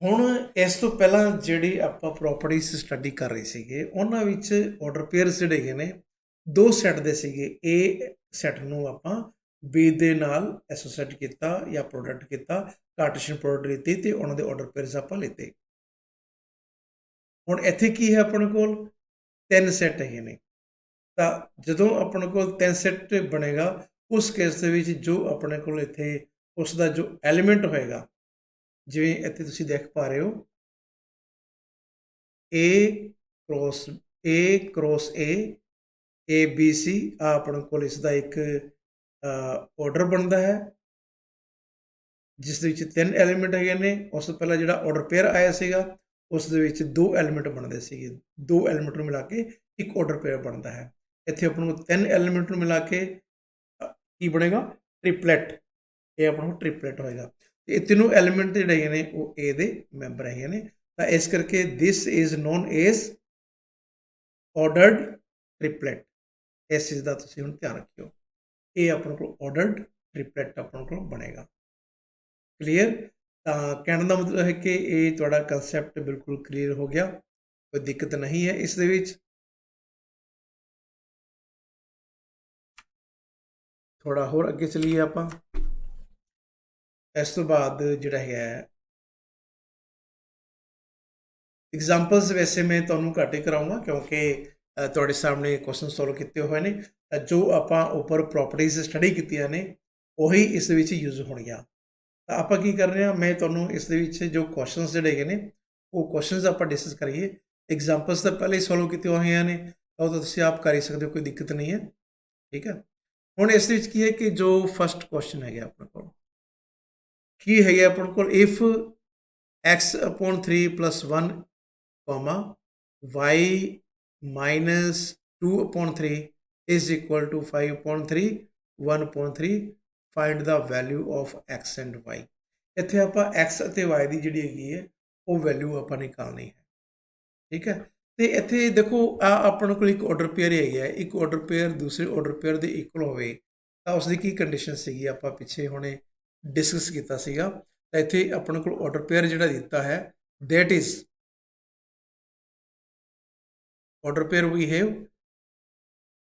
ਹੁਣ ਇਸ ਤੋਂ ਪਹਿਲਾਂ ਜਿਹੜੀ ਆਪਾਂ ਪ੍ਰੋਪਰਟੀਜ਼ ਸਟੱਡੀ ਕਰ ਰਹੇ ਸੀਗੇ ਉਹਨਾਂ ਵਿੱਚ ਆਰਡਰ ਪੇਅਰਸ ਜਿਹੜੇ ਹੈਗੇ ਨੇ ਦੋ ਸੈੱਟ ਦੇ ਸੀਗੇ। ਏ ਸੈੱਟ ਨੂੰ ਆਪਾਂ ਬੀ ਦੇ ਨਾਲ ਐਸੋਸੀਏਟ ਕੀਤਾ ਜਾਂ ਪ੍ਰੋਡਕਟ ਕੀਤਾ, ਕਾਰਟੇਸ਼ੀਅਨ ਪ੍ਰੋਡਕਟ ਲਿੱਤੀ ਤੇ ਉਹਨਾਂ ਦੇ ਆਰਡਰ ਪੇਅਰਸ ਆਪਾਂ ਲਿੱਤੇ। ਹੁਣ ਇੱਥੇ ਕੀ ਹੈ ਆਪਣੇ ਕੋਲ ਤਿੰਨ ਸੈੱਟ ਹੈਗੇ ਨੇ, ਤਾਂ ਜਦੋਂ ਆਪਣੇ ਕੋਲ ਤਿੰਨ ਸੈੱਟ ਬਣੇਗਾ ਉਸ ਕੇਸ ਦੇ ਵਿੱਚ ਜੋ ਆਪਣੇ ਕੋਲ ਇੱਥੇ ਉਸ ਦਾ ਜੋ ਐਲੀਮੈਂਟ ਹੋਏਗਾ, ਜਿਵੇਂ ਇੱਥੇ ਤੁਸੀਂ ਦੇਖ ਪਾ ਰਹੇ ਹੋ ਏ ਕ੍ਰੋਸ ਏ ਬੀ ਸੀ ਆ ਆਪਣੇ ਕੋਲ ਇਸ ਦਾ ਇੱਕ ਆਰਡਰ ਬਣਦਾ ਹੈ ਜਿਸ ਦੇ ਵਿੱਚ ਤਿੰਨ ਐਲੀਮੈਂਟ ਹੈਗੇ ਨੇ। ਉਸ ਤੋਂ ਪਹਿਲਾਂ ਜਿਹੜਾ ਆਰਡਰ ਪੇਅਰ ਆਇਆ ਸੀਗਾ ਉਸ ਦੇ ਵਿੱਚ ਦੋ ਐਲੀਮੈਂਟ ਬਣਦੇ ਸੀਗੇ, ਦੋ ਐਲੀਮੈਂਟ ਨੂੰ ਮਿਲਾ ਕੇ ਇੱਕ ਆਰਡਰ ਪੇਅਰ ਬਣਦਾ ਹੈ। ਇੱਥੇ ਆਪਾਂ ਨੂੰ ਤਿੰਨ ਐਲੀਮੈਂਟ ਨੂੰ ਮਿਲਾ ਕੇ ਕੀ ਬਣੇਗਾ ਟ੍ਰਿਪਲੇਟ, ਇਹ ਆਪਣਾ ਕੋਲ ਟ੍ਰਿਪਲੇਟ ਹੋਏਗਾ। ਤੇ ਇਹ ਤਿੰਨੋਂ ਐਲੀਮੈਂਟ ਜਿਹੜੇ ਹੈਗੇ ਨੇ ਉਹ ਏ ਦੇ ਮੈਂਬਰ ਹੈਗੇ ਨੇ, ਤਾਂ ਇਸ ਕਰਕੇ this is known as ordered triplet. ਇਸ ਚੀਜ਼ ਦਾ ਤੁਸੀਂ ਹੁਣ ਧਿਆਨ ਰੱਖਿਓ, ਇਹ ਆਪਣੇ ਕੋਲ ਆਰਡਰਡ ਟ੍ਰਿਪਲੇਟ ਆਪਣੇ ਕੋਲ ਬਣੇਗਾ। ਕਲੀਅਰ? ਤਾਂ ਕਹਿਣ ਦਾ ਮਤਲਬ ਹੈ ਕਿ ਇਹ ਤੁਹਾਡਾ ਕੰਸੈਪਟ ਬਿਲਕੁਲ ਕਲੀਅਰ ਹੋ ਗਿਆ, ਕੋਈ ਦਿੱਕਤ ਨਹੀਂ ਹੈ ਇਸ ਦੇ ਵਿੱਚ। ਥੋੜਾ ਹੋਰ ਅੱਗੇ ਚਲੀਏ ਆਪਾਂ। ਇਸ ਤੋਂ ਬਾਅਦ ਜਿਹੜਾ ਹੈ ਐਗਜ਼ਾਮਪਲਸ ਵੈਸੇ ਮੈਂ ਤੁਹਾਨੂੰ ਘੱਟ ਹੀ ਕਰਾਉਂਗਾ ਕਿਉਂਕਿ ਤੁਹਾਡੇ ਸਾਹਮਣੇ ਕੁਐਸਚਨ ਸੋਲਵ ਕੀਤੇ ਹੋਏ ਨੇ, ਜੋ ਆਪਾਂ ਉੱਪਰ ਪ੍ਰੋਪਰਟੀਜ਼ ਸਟੱਡੀ ਕੀਤੀਆਂ ਨੇ ਉਹੀ ਇਸ ਦੇ ਵਿੱਚ ਯੂਜ਼ ਹੋਣਗੀਆਂ। ਤਾਂ ਆਪਾਂ ਕੀ ਕਰ ਰਹੇ ਹਾਂ, ਮੈਂ ਤੁਹਾਨੂੰ ਇਸ ਦੇ ਵਿੱਚ ਜੋ ਕੁਐਸਚਨਸ ਜਿਹੜੇ ਹੈਗੇ ਨੇ ਉਹ ਕੁਐਸਚਨਸ ਆਪਾਂ ਡਿਸਕਸ ਕਰੀਏ। ਐਗਜ਼ਾਮਪਲਸ ਤਾਂ ਪਹਿਲੇ ਹੀ ਸੋਲਵ ਕੀਤੇ ਹੋਈਆਂ ਨੇ, ਤਾਂ ਉਹ ਤਾਂ ਤੁਸੀਂ ਆਪ ਕਰ ਹੀ ਸਕਦੇ ਹੋ, ਕੋਈ ਦਿੱਕਤ ਨਹੀਂ ਹੈ। ਠੀਕ ਹੈ, ਹੁਣ ਇਸ ਦੇ ਵਿੱਚ ਕੀ ਹੈ ਕਿ ਜੋ ਫਸਟ ਕੁਐਸਚਨ ਹੈਗਾ ਆਪਣੇ ਕੋਲ ਕੀ ਹੈਗਾ ਆਪਣੇ ਕੋਲ, if x/3 + 1, y -2/3 is equal to 5/3 1/3, find the value of x and y। ਇੱਥੇ ਆਪਾਂ x ਅਤੇ y ਦੀ ਜਿਹੜੀ ਹੈਗੀ ਹੈ ਉਹ ਵੈਲਿਊ ਆਪਾਂ ਨਿਕਾਲਣੀ ਹੈ। ਠੀਕ ਹੈ, ਤੇ ਇੱਥੇ ਦੇਖੋ ਆ ਆਪਣੇ ਕੋਲ ਇੱਕ ਆਰਡਰ ਪੇਅਰ ਹੈਗਾ ਹੈ, ਇੱਕ ਆਰਡਰ ਪੇਅਰ ਦੂਸਰੇ ਆਰਡਰ ਪੇਅਰ ਦੇ ਇਕੁਅਲ ਹੋਵੇ ਤਾਂ ਉਸ ਦੀ ਕੀ ਕੰਡੀਸ਼ਨ ਸੀਗੀ, ਆਪਾਂ ਪਿੱਛੇ ਹੁਣੇ ਡਿਸਕਸ ਕੀਤਾ ਸੀਗਾ। ਤਾਂ ਇੱਥੇ ਆਪਣੇ ਕੋਲ ਆਰਡਰ ਪੇਅਰ ਜਿਹੜਾ ਦਿੱਤਾ ਹੈ that is order pair we have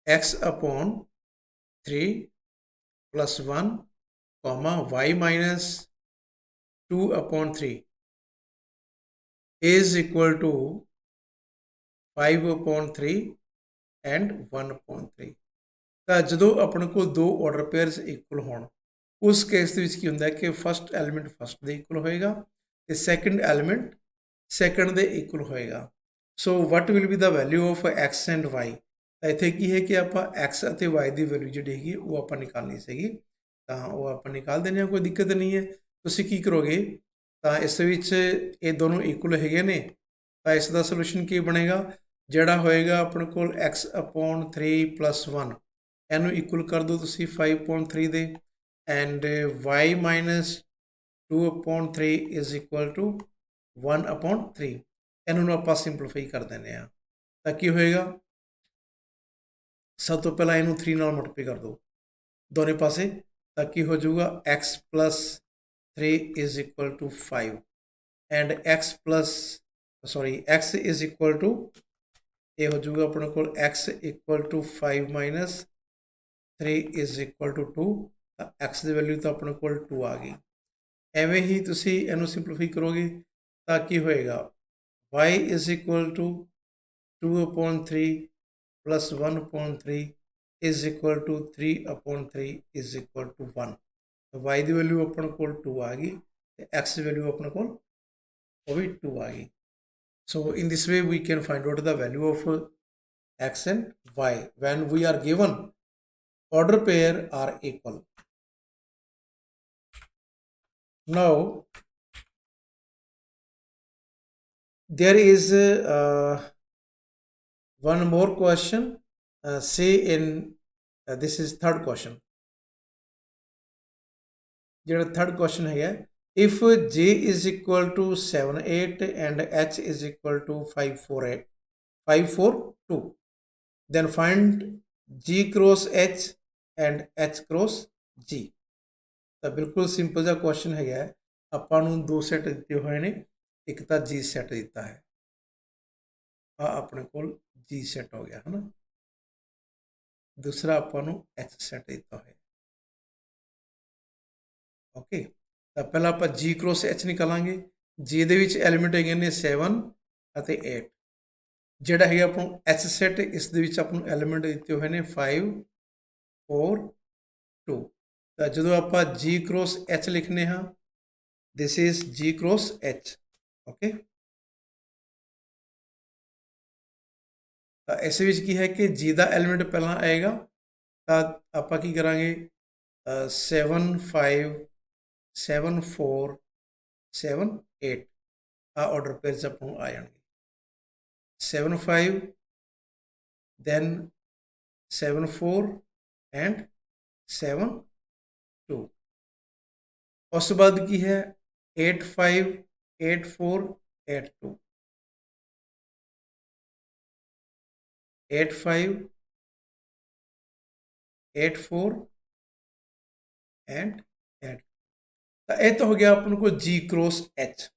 x/3 + 1, y -2/3 is equal to 5/3 and 1/3। ਤਾਂ ਜਦੋਂ ਆਪਣੇ ਕੋਲ ਦੋ ਆਰਡਰ ਪੇਅਰਸ ਇਕੁਅਲ ਹੋਣ ਉਸ ਕੇਸ ਦੇ ਵਿੱਚ ਕੀ ਹੁੰਦਾ ਕਿ ਫਸਟ ਐਲੀਮੈਂਟ ਫਸਟ ਦੇ ਇਕੁਅਲ ਹੋਏਗਾ ਤੇ ਸੈਕੰਡ ਐਲੀਮੈਂਟ ਸੈਕੰਡ ਦੇ ਇਕੁਅਲ ਹੋਏਗਾ। So what will be the value of x and y। ਤਾਂ ਇੱਥੇ ਕੀ ਹੈ ਕਿ ਆਪਾਂ x ਅਤੇ y ਦੀ ਵੈਲਿਊ ਜਿਹੜੀ ਹੈਗੀ ਉਹ ਆਪਾਂ ਨਿਕਾਲਣੀ ਸੀਗੀ, ਤਾਂ ਉਹ ਆਪਾਂ ਨਿਕਾਲ ਦਿੰਦੇ ਹਾਂ, ਕੋਈ ਦਿੱਕਤ ਨਹੀਂ ਹੈ। ਤੁਸੀਂ ਕੀ ਕਰੋਗੇ, ਤਾਂ ਇਸ ਵਿੱਚ ਇਹ ਦੋਨੋਂ ਇਕੁਅਲ ਹੈਗੇ ਨੇ, ਤਾਂ ਇਸ ਦਾ ਸੋਲੂਸ਼ਨ ਕੀ ਬਣੇਗਾ, ਜਿਹੜਾ ਹੋਏਗਾ ਆਪਣੇ ਕੋਲ x/3 + 1 ਇਹਨੂੰ ਇਕੁਅਲ ਕਰ ਦਿਓ ਤੁਸੀਂ 5/3 ਦੇ, and y -2/3 is equal to 1/3। ਇਹਨੂੰ ਆਪਾਂ ਸਿੰਪਲੀਫਾਈ ਕਰ ਦਿੰਦੇ ਹਾਂ, ਤਾਂ ਕੀ ਹੋਏਗਾ, ਸਭ ਤੋਂ ਪਹਿਲਾਂ ਇਹਨੂੰ 3 ਨਾਲ ਮਲਟੀਪਲਾਈ ਕਰ ਦਿਓ ਦੋਨੇ ਪਾਸੇ, ਤਾਂ ਕੀ ਹੋ ਜਾਊਗਾ x + 3 is equal to 5 and x is equal to ਇਹ ਹੋ ਜਾਊਗਾ ਆਪਣੇ ਕੋਲ x = 5 - 3 is equal to 2, ਤਾਂ x ਦੀ ਵੈਲਿਊ ਤਾਂ ਆਪਣੇ ਕੋਲ 2 ਆ ਗਈ। ਐਵੇਂ ਹੀ ਤੁਸੀਂ ਇਹਨੂੰ ਸਿੰਪਲੀਫਾਈ ਕਰੋਗੇ ਤਾਂ ਕੀ ਹੋਏਗਾ, y is equal to 2/3 + 1/3 is equal to 3/3 is equal to 1। y the value ਆਪਣੇ ਕੋਲ 2 ਆ ਗਈ ਤੇ x ਦੀ ਵੈਲਿਊ ਆਪਣੇ ਕੋਲ ਉਹ ਵੀ 2 ਆ ਗਈ। So in this way we can find out the value of x and y when we are given order pair are equal। Now there is one more question, say in this is third question। ਜਿਹੜਾ third question है, if j is equal to 7/8 and h is equal to 5/2, then find g cross h and h cross g। ਤਾਂ ਬਿਲਕੁਲ simple ਜਿਹਾ question ਹੈਗਾ, ਆਪਾਂ ਨੂੰ ਦੋ set ਦਿੱਤੇ ਹੋਏ ਨੇ, ਇੱਕ ਤਾਂ ਜੀ ਸੈਟ ਦਿੱਤਾ ਹੈ, ਆ ਆਪਣੇ ਕੋਲ ਜੀ ਸੈਟ ਹੋ ਗਿਆ ਹੈ ਨਾ। ਦੂਸਰਾ ਆਪਾਂ ਨੂੰ ਐਚ ਸੈਟ ਦਿੱਤਾ ਹੋਇਆ। ਓਕੇ, ਤਾਂ ਪਹਿਲਾਂ ਆਪਾਂ ਜੀ ਕ੍ਰੋਸ ਐਚ ਨਿਕਾਲਾਂਗੇ। ਜੀ ਦੇ ਵਿੱਚ ਐਲੀਮੈਂਟ ਹੈਗੇ ਨੇ 7 ਅਤੇ 8। ਜਿਹੜਾ ਹੈਗਾ ਆਪਾਂ ਨੂੰ ਐਚ ਸੈਟ, ਇਸ ਦੇ ਵਿੱਚ ਆਪਾਂ ਨੂੰ ਐਲੀਮੈਂਟ ਦਿੱਤੇ ਹੋਏ ਨੇ 5 4 2। ਤਾਂ ਜਦੋਂ ਆਪਾਂ ਜੀ ਕ੍ਰੋਸ ਐਚ ਲਿਖਨੇ ਹਾਂ, ਦਿਸ ਇਜ਼ ਜੀ ਕ੍ਰੋਸ ਐਚ। ਓਕੇ, ਤਾਂ ਇਸ ਵਿੱਚ ਕੀ ਹੈ ਕਿ ਜੀ ਦਾ ਐਲੀਮੈਂਟ ਪਹਿਲਾਂ ਆਏਗਾ, ਤਾਂ ਆਪਾਂ ਕੀ ਕਰਾਂਗੇ 7 5 7 4 7 8 ਆ ਆਰਡਰ ਪੇਅਰ 'ਚ ਆਪਾਂ ਨੂੰ ਆ ਜਾਣਗੇ। 7 5 then 7 4 and 7 2। ਉਸ ਤੋਂ ਬਾਅਦ ਕੀ ਹੈ 8 5 8 4 8 2 8 5 8 4 and 8। ਤਾਂ ਇਹ ਤਾਂ ਹੋ ਗਿਆ ਆਪਾਂ ਨੂੰ ਕੋਈ ਜੀ ਕ੍ਰੋਸ ਐਚ।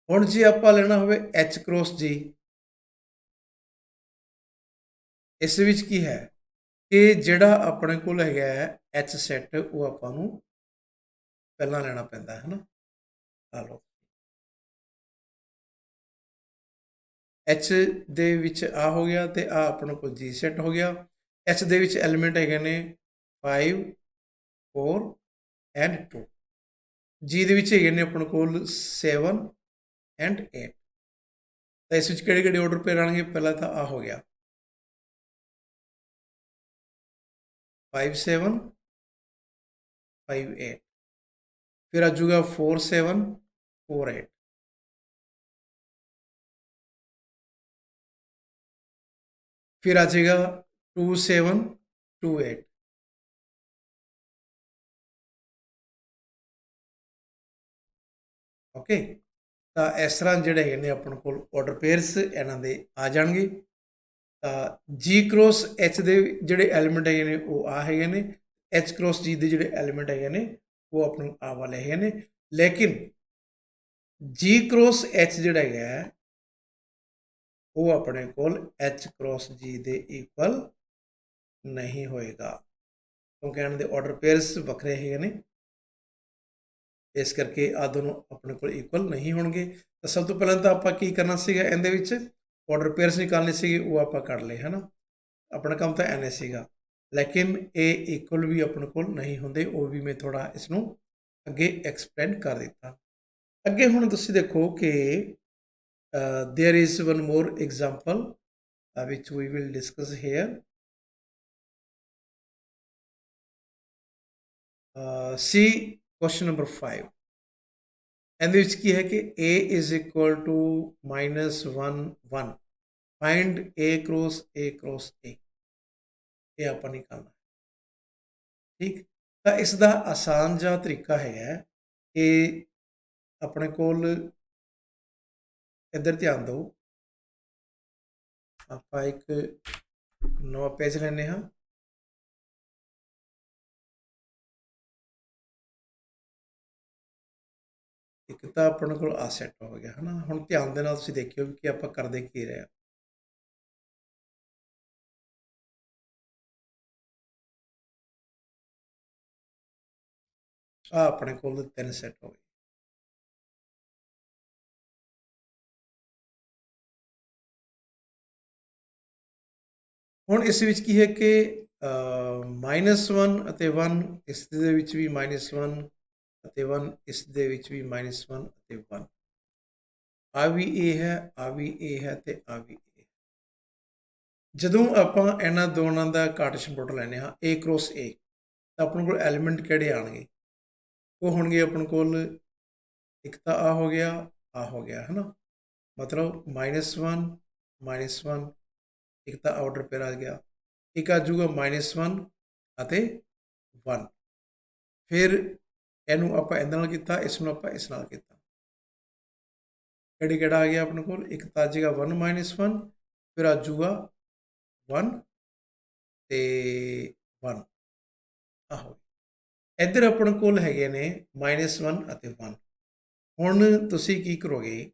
ਹੁਣ ਜੇ ਆਪਾਂ ਲੈਣਾ ਹੋਵੇ ਐਚ ਕ੍ਰੋਸ ਜੀ, ਇਸ ਵਿੱਚ ਕੀ ਹੈ ਕਿ ਜਿਹੜਾ ਆਪਣੇ ਕੋਲ ਹੈਗਾ ਐਚ ਸੈਟ, ਉਹ ਆਪਾਂ ਨੂੰ ਪਹਿਲਾਂ ਲੈਣਾ ਪੈਂਦਾ ਹੈ ਨਾ। ਆ ਲਓ, ਐਚ ਦੇ ਵਿੱਚ ਆ ਹੋ ਗਿਆ ਤੇ ਆ ਆਪਣੇ ਕੋਲ ਜੀ ਸੈਟ ਹੋ ਗਿਆ। ਐਚ ਦੇ ਵਿੱਚ ਐਲੀਮੈਂਟ ਹੈਗੇ ਨੇ 5 4 and 2। ਜੀ ਦੇ ਵਿੱਚ ਹੈਗੇ ਨੇ ਆਪਣੇ ਕੋਲ 7 and 8। ਤਾਂ ਇਸ ਵਿੱਚ ਕਿਹੜੇ ਕਿਹੜੇ ਆਰਡਰ ਪੇਅਰ ਆਣਗੇ? ਪਹਿਲਾਂ ਤਾਂ ਆ ਹੋ ਗਿਆ 5 7 5 8, फिर आ जाऊगा 4 7 4 8, फिर आ जाएगा 2 7 2 8। ਓਕੇ, ਤਾਂ ਇਸ ਤਰ੍ਹਾਂ ਜਿਹੜੇ ਹੈਗੇ ਨੇ ਆਪਣੇ ਕੋਲ ਆਰਡਰ ਪੇਅਰਸ ਇਹਨਾਂ ਦੇ ਆ ਜਾਣਗੇ। ਤਾਂ ਜੀ ਕ੍ਰੋਸ ਐਚ ਦੇ ਜਿਹੜੇ ਐਲੀਮੈਂਟ ਹੈਗੇ ਨੇ ਉਹ ਆ ਹੈਗੇ ਨੇ, ਐਚ ਕ੍ਰੋਸ ਜੀ ਦੇ ਜਿਹੜੇ ਐਲੀਮੈਂਟ ਹੈਗੇ ਨੇ ਉਹ ਆਪਣੇ ਨੂੰ ਆ ਵਾਲੇ ਹੈਗੇ ਨੇ। ਲੇਕਿਨ ਜੀ ਕ੍ਰੋਸ ਐਚ ਜਿਹੜਾ ਹੈਗਾ ਉਹ ਆਪਣੇ ਕੋਲ ਐਚ ਕ੍ਰੋਸ ਜੀ ਦੇ ਇਕੁਅਲ ਨਹੀਂ ਹੋਏਗਾ, ਕਿਉਂਕਿ ਇਹਨਾਂ ਦੇ ਆਰਡਰ ਪੇਅਰਸ ਵੱਖਰੇ ਹੈਗੇ ਨੇ। ਇਸ ਕਰਕੇ ਆ ਦੋਨੋਂ ਆਪਣੇ ਕੋਲ ਇਕੁਅਲ ਨਹੀਂ ਹੋਣਗੇ। ਤਾਂ ਸਭ ਤੋਂ ਪਹਿਲਾਂ ਤਾਂ ਆਪਾਂ ਕੀ ਕਰਨਾ ਸੀਗਾ, ਇਹਦੇ ਵਿੱਚ ਆਰਡਰ ਪੇਅਰਸ ਨਿਕਾਲਣੇ ਸੀਗੇ, ਉਹ ਆਪਾਂ ਕਰ ਲਏ ਹੈ ਨਾ। ਆਪਣਾ ਕੰਮ ਤਾਂ ਐਨੇ ਸੀਗਾ, ਲੇਕਿਨ ਇਹ ਇਕੁਅਲ ਵੀ ਆਪਣੇ ਕੋਲ ਨਹੀਂ ਹੁੰਦੇ, ਉਹ ਵੀ ਮੈਂ ਥੋੜ੍ਹਾ ਇਸ ਨੂੰ ਅੱਗੇ ਐਕਸਪਲੇਨ ਕਰ ਦਿੱਤਾ। ਅੱਗੇ ਹੁਣ ਤੁਸੀਂ ਦੇਖੋ ਕਿ there is one more example which we will discuss here। See question number 5। ਇਹਦੇ ਵਿੱਚ ਕੀ ਹੈ ਕਿ a is equal to -1 1। find a cross a cross a। ਇਹ ਆਪਾਂ ਨਿਕਾਲਣਾ, ਠੀਕ। ਤਾਂ ਇਸ ਦਾ ਆਸਾਨ ਜਿਹਾ ਤਰੀਕਾ ਹੈਗਾ ਕਿ ਆਪਣੇ ਕੋਲ ਇੱਧਰ ਧਿਆਨ ਦਿਓ, ਆਪਾਂ ਇੱਕ ਨਵਾਂ ਪੇਜ ਲੈਂਦੇ ਹਾਂ। ਇੱਕ ਤਾਂ ਆਪਣੇ ਕੋਲ ਆ ਸੈੱਟ ਹੋ ਗਿਆ ਹੈ ਨਾ। ਹੁਣ ਧਿਆਨ ਦੇ ਨਾਲ ਤੁਸੀਂ ਦੇਖਿਓ ਕਿ ਆਪਾਂ ਕਰਦੇ ਕੀ ਰਹੇ ਹਾਂ। ਆ ਆਪਣੇ ਕੋਲ 3 ਸੈੱਟ ਹੋ ਗਏ। ਹੁਣ ਇਸ ਵਿੱਚ ਕੀ ਹੈ ਕਿ -1 ਅਤੇ 1, ਇਸ ਦੇ ਵਿੱਚ ਵੀ -1 ਅਤੇ 1, ਇਸ ਦੇ ਵਿੱਚ ਵੀ -1 ਅਤੇ 1। ਆ ਵੀ ਇਹ ਹੈ, ਆ ਵੀ ਇਹ ਹੈ ਤੇ ਆ ਵੀ ਇਹ। ਜਦੋਂ ਆਪਾਂ ਇਹਨਾਂ ਦੋਨਾਂ ਦਾ ਕਾਰਟੇਸ਼ੀਅਨ ਪ੍ਰੋਡਕਟ ਲੈਂਦੇ ਹਾਂ a ਕ੍ਰੋਸ a, ਤਾਂ ਆਪਣੇ ਕੋਲ ਐਲੀਮੈਂਟ ਕਿਹੜੇ ਆਉਣਗੇ? ਉਹ ਹੋਣਗੇ ਆਪਣੇ ਕੋਲ ਇੱਕ ਤਾਂ ਆ ਹੋ ਗਿਆ, ਆ ਹੋ ਗਿਆ ਹੈ ਨਾ। ਮਤਲਬ -1 -1, ਇੱਕ ਤਾਂ ਆਰਡਰ ਪੇਅਰ ਆ ਗਿਆ। ਇੱਕ ਆ ਜਾਊਗਾ -1 ਅਤੇ 1। ਫਿਰ ਇਹਨੂੰ ਆਪਾਂ ਇਹਦੇ ਨਾਲ ਕੀਤਾ, ਇਸ ਨੂੰ ਆਪਾਂ ਇਸ ਨਾਲ ਕੀਤਾ। ਕਿਹੜਾ ਆ ਗਿਆ ਆਪਣੇ ਕੋਲ? ਇੱਕ ਤਾਂ ਆ ਜਾਏਗਾ 1 -1, ਫਿਰ ਆ ਜਾਊਗਾ 1 ਤੇ 1। ਆਹੋ, ਇੱਧਰ ਆਪਣੇ ਕੋਲ ਹੈਗੇ ਨੇ -1 ਅਤੇ 1। ਹੁਣ ਤੁਸੀਂ ਕੀ ਕਰੋਗੇ,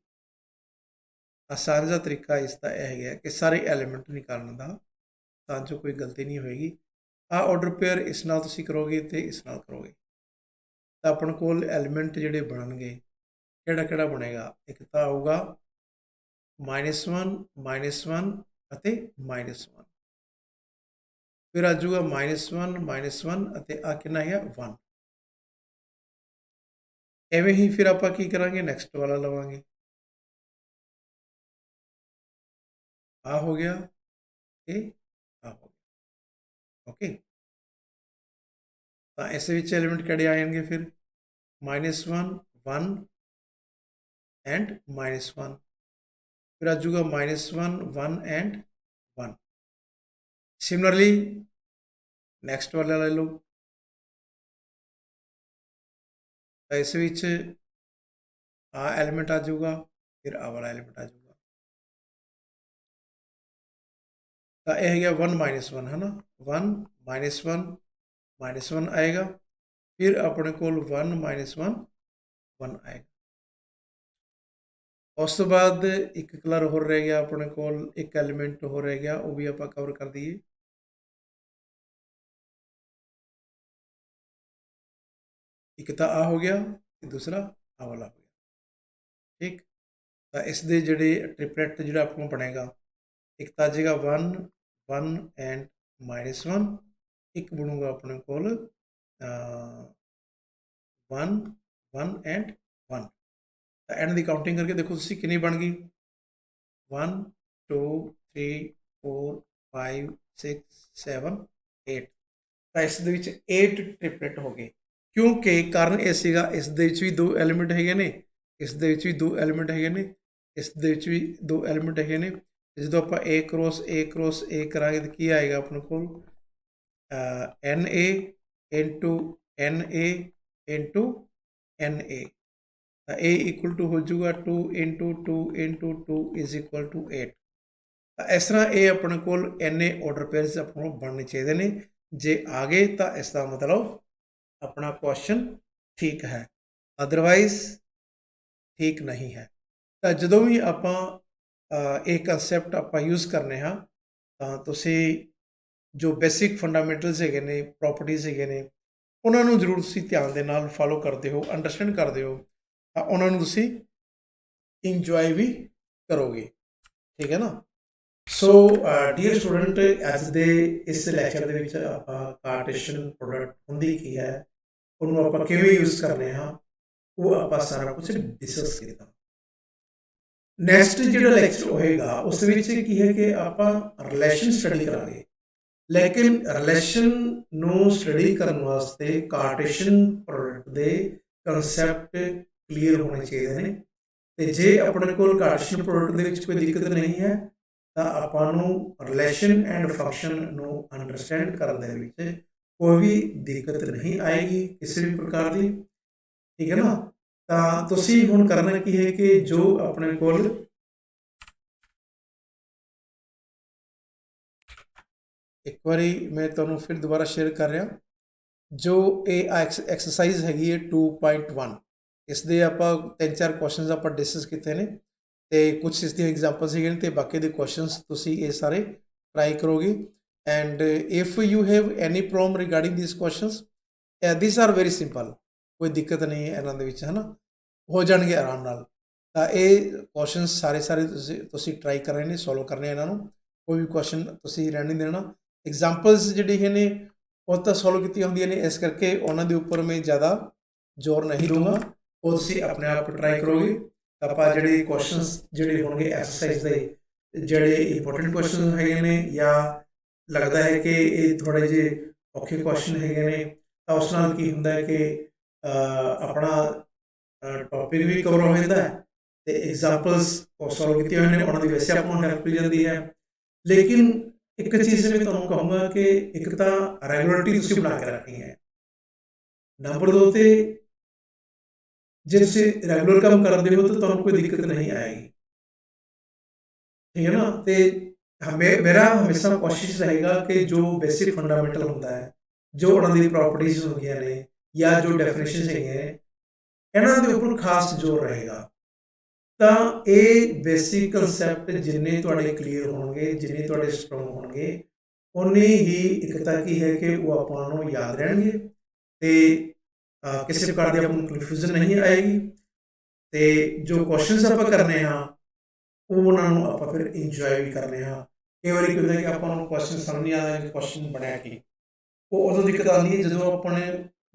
ਆਸਾਨ ਜਿਹਾ ਤਰੀਕਾ ਇਸ ਦਾ ਇਹ ਹੈਗਾ ਕਿ ਸਾਰੇ ਐਲੀਮੈਂਟ ਨਿਕਾਲਣ ਦਾ, ਤਾਂ ਜੋ ਕੋਈ ਗਲਤੀ ਨਹੀਂ ਹੋਏਗੀ। ਆਹ ਆਰਡਰ ਪੇਅਰ ਇਸ ਨਾਲ ਤੁਸੀਂ ਕਰੋਗੇ ਤੇ ਇਸ ਨਾਲ ਕਰੋਗੇ ਤਾਂ ਆਪਣੇ ਕੋਲ ਐਲੀਮੈਂਟ ਜਿਹੜੇ ਬਣਨਗੇ, ਕਿਹੜਾ ਬਣੇਗਾ, ਇੱਕ ਤਾਂ ਆਊਗਾ -1 -1 ਅਤੇ -1, ਫਿਰ ਆ ਜਾਊਗਾ -1 ਅਤੇ ਆ ਕਿੰਨਾ ਹੈਗਾ 1। ਐਵੇਂ ਹੀ ਫਿਰ ਆਪਾਂ ਕੀ ਕਰਾਂਗੇ, ਨੈਕਸਟ ਵਾਲਾ ਲਵਾਂਗੇ, ਆ ਹੋ ਗਿਆ ਇਹ ਆ ਹੋ ਗਿਆ, ਓਕੇ। ਤਾਂ ਇਸ ਵਿੱਚ ਐਲੀਮੈਂਟ ਕਿਹੜੇ ਆ ਜਾਣਗੇ ਫਿਰ, -1 1 ਐਂਡ -1, फिर आ जाऊगा -1 1 एंड 1। सिमिलरली नैक्सट वाला ले लो, तो इस आ एलीमेंट आ जाऊगा, फिर आ वाला एलीमेंट आ जाऊगा, तो यह है 1 -1 है ना, 1 -1 आएगा, फिर अपने को 1 -1 1 आएगा। उस तो बाद एक कलर हो रह गया अपने को, एक एलीमेंट हो रह गया, वो भी आप कवर कर दिए। एक तो आ हो गया, दूसरा आ वाला हो गया, ठीक। तो इस दे जिहड़े ट्रिपलेट जिहड़ा आपको बनेगा, एक तो आ जाएगा 1 1 एंड -1, एक बनूगा अपने को 1 1 एंड 1। तो एंड की काउंटिंग करके देखो तुसीं कितनी बन गई, 1 2 3 4 5 6 7 8। तो इस दे विच 8 ट्रिपलेट हो गए, क्योंकि कारण ये सीगा इस दे विच भी 2 एलीमेंट हैगे ने, इस दे विच भी 2 एलीमेंट हैगे ने, इस दे विच भी 2 एलीमेंट हैगे ने। जो आप ए क्रॉस ए करांगे तो की आएगा अपने को NA into NA into NA, तो ए इक्वल टू हो जाऊगा 2 into 2 into 2 is equal to 8। इस तरह ये अपने को NA ऑर्डर पेयर्स अपने बनने चाहिए ने, जे आ गए तो इसका मतलब अपना क्वेश्चन ठीक है, अदरवाइज ठीक नहीं है। तो जो भी आप कंसैप्ट आप यूज़ करने हाँ, तो तुसी जो बेसिक फंडामेंटल्स है ने, प्रॉपर्टीज़ है ने, उन्होंने जरूर तुसी ध्यान दे नाल फॉलो करते हो, अंडरस्टैंड करते हो, तो उन्होंने तुसी इंजॉय भी करोगे, ठीक है ना। सो डियर स्टूडेंट, अज दे इस लैक्चर दे विच आपां कार्टेशियन प्रोडक्ट हुंदी की है, उन्होंने आपां किवें यूज़ करने हाँ, वो आपां सारा कुछ डिस्कस कीता। नैक्सट जो लैक्चर होएगा उस विच की है कि आपां रिलेशन स्टडी करांगे, लेकिन रिलेशन नूं स्टडी करन वास्ते कार्टेशियन प्रोडक्ट दे कंसैप्ट क्लीयर होने चाहिए ने। ते जे अपने कोल कार्टेशियन प्रोडक्ट दे विच कोई दिक्कत नहीं है, तो आपां नूं रिलेशन एंड फंक्शन नूं अंडरस्टैंड करन दे विच कोई भी दिक्कत नहीं आएगी किसी भी प्रकार की, ठीक है ना। तो तुसीं हुण करना की है कि जो अपने कोल एक बारी मैं तुहानूं फिर दोबारा शेयर कर रहा, जो ये एक्सरसाइज हैगी है 2.1, इस दे आपां 3-4 क्वेश्चन आपां डिस्कस कीते ने, ते कुछ इसदी एग्जांपल्स हैगे ने, ते बाकी दे क्वेश्चंस तुसीं ये सारे ट्राई करोगे। And if you have any problem regarding this questions, this are very simple, कोई दिक्कत नहीं है इन्हां दे विच, है ना, हो जाएंगे आराम नाल। तो ये क्वेश्चन सारे तुसीं ट्राई करने ने, सॉल्व करने इन्हां नूं, कोई भी क्वेश्चन तुसीं रहने नहीं देना। एग्जाम्पल्स जिहड़ी है ने वो तो सॉल्व की होंदियां ने, इस करके उन्हां दे उपर मैं ज़्यादा जोर नहीं दूंगा, वो तुसीं अपने आप ट्राई करोगे। आपां जिहड़े क्वेश्चनस जिहड़े होणगे एक्सरसाइज दे जिहड़े इंपोर्टेंट क्वेश्चन हैगे ने, या लगता है कि ये थोड़े जे औखे क्वेश्चन हैगे ने, तो उस नाल की हुंदा है कि अपना टॉपिक भी कवर हो जाता है, तो एग्जाम्पल्स सॉल्व की हुई ने उन्हां दी वैसे आपां हेल्प मिल जाती है। लेकिन एक चीज़ मैं तुहानूं कहूँगा कि एक तो रेगुलरिटी तुसीं बना के रखनी है, नंबर 2 ते जे तुसीं रेगुलर काम करदे हो तो तुहानूं कोई दिक्कत नहीं आएगी, ठीक है ना। तो मेरा हमेशा कोशिश रहेगा कि जो बेसिक फंडामेंटल होता है, जो उन्हां दी प्रॉपर्टीज होंदियां ने, या जो डेफिनेशंस हैगियां ने, ਇਹਨਾਂ ਦੇ ਉੱਪਰ ਖਾਸ ਜ਼ੋਰ ਰਹੇਗਾ। ਤਾਂ ਇਹ ਬੇਸਿਕ ਕਨਸੈਪਟ ਜਿੰਨੇ ਤੁਹਾਡੇ ਕਲੀਅਰ ਹੋਣਗੇ, ਜਿੰਨੇ ਤੁਹਾਡੇ ਸਟਰੋਂਗ ਹੋਣਗੇ, ਉਨੀ ਹੀ ਇੱਕ ਤਾਂ ਕੀ ਹੈ ਕਿ ਉਹ ਆਪਾਂ ਨੂੰ ਯਾਦ ਰਹਿਣਗੇ ਤੇ ਕਿਸੇ ਪ੍ਰਕਾਰ ਦੀ ਆਪਾਂ ਨੂੰ ਕਨਫਿਊਜ਼ਨ ਨਹੀਂ ਆਏਗੀ ਤੇ ਜੋ ਕੁਐਸਚਨਸ ਆਪਾਂ ਕਰਨੇ ਆ ਉਹ ਉਹਨਾਂ ਨੂੰ ਆਪਾਂ ਫਿਰ ਇੰਜੋਏ ਵੀ ਕਰਨੇ ਆ। ਕਈ ਵਾਰੀ ਕੀ ਹੁੰਦਾ ਕਿ ਆਪਾਂ ਨੂੰ ਕੁਐਸਚਨ ਸਮਝ ਨਹੀਂ ਆਉਂਦਾ ਕਿ ਕੁਐਸਚਨ ਬਣਿਆ ਕੀ, ਉਹ ਉਦੋਂ ਦਿੱਕਤ ਆਉਂਦੀ ਹੈ ਜਦੋਂ ਆਪਣੇ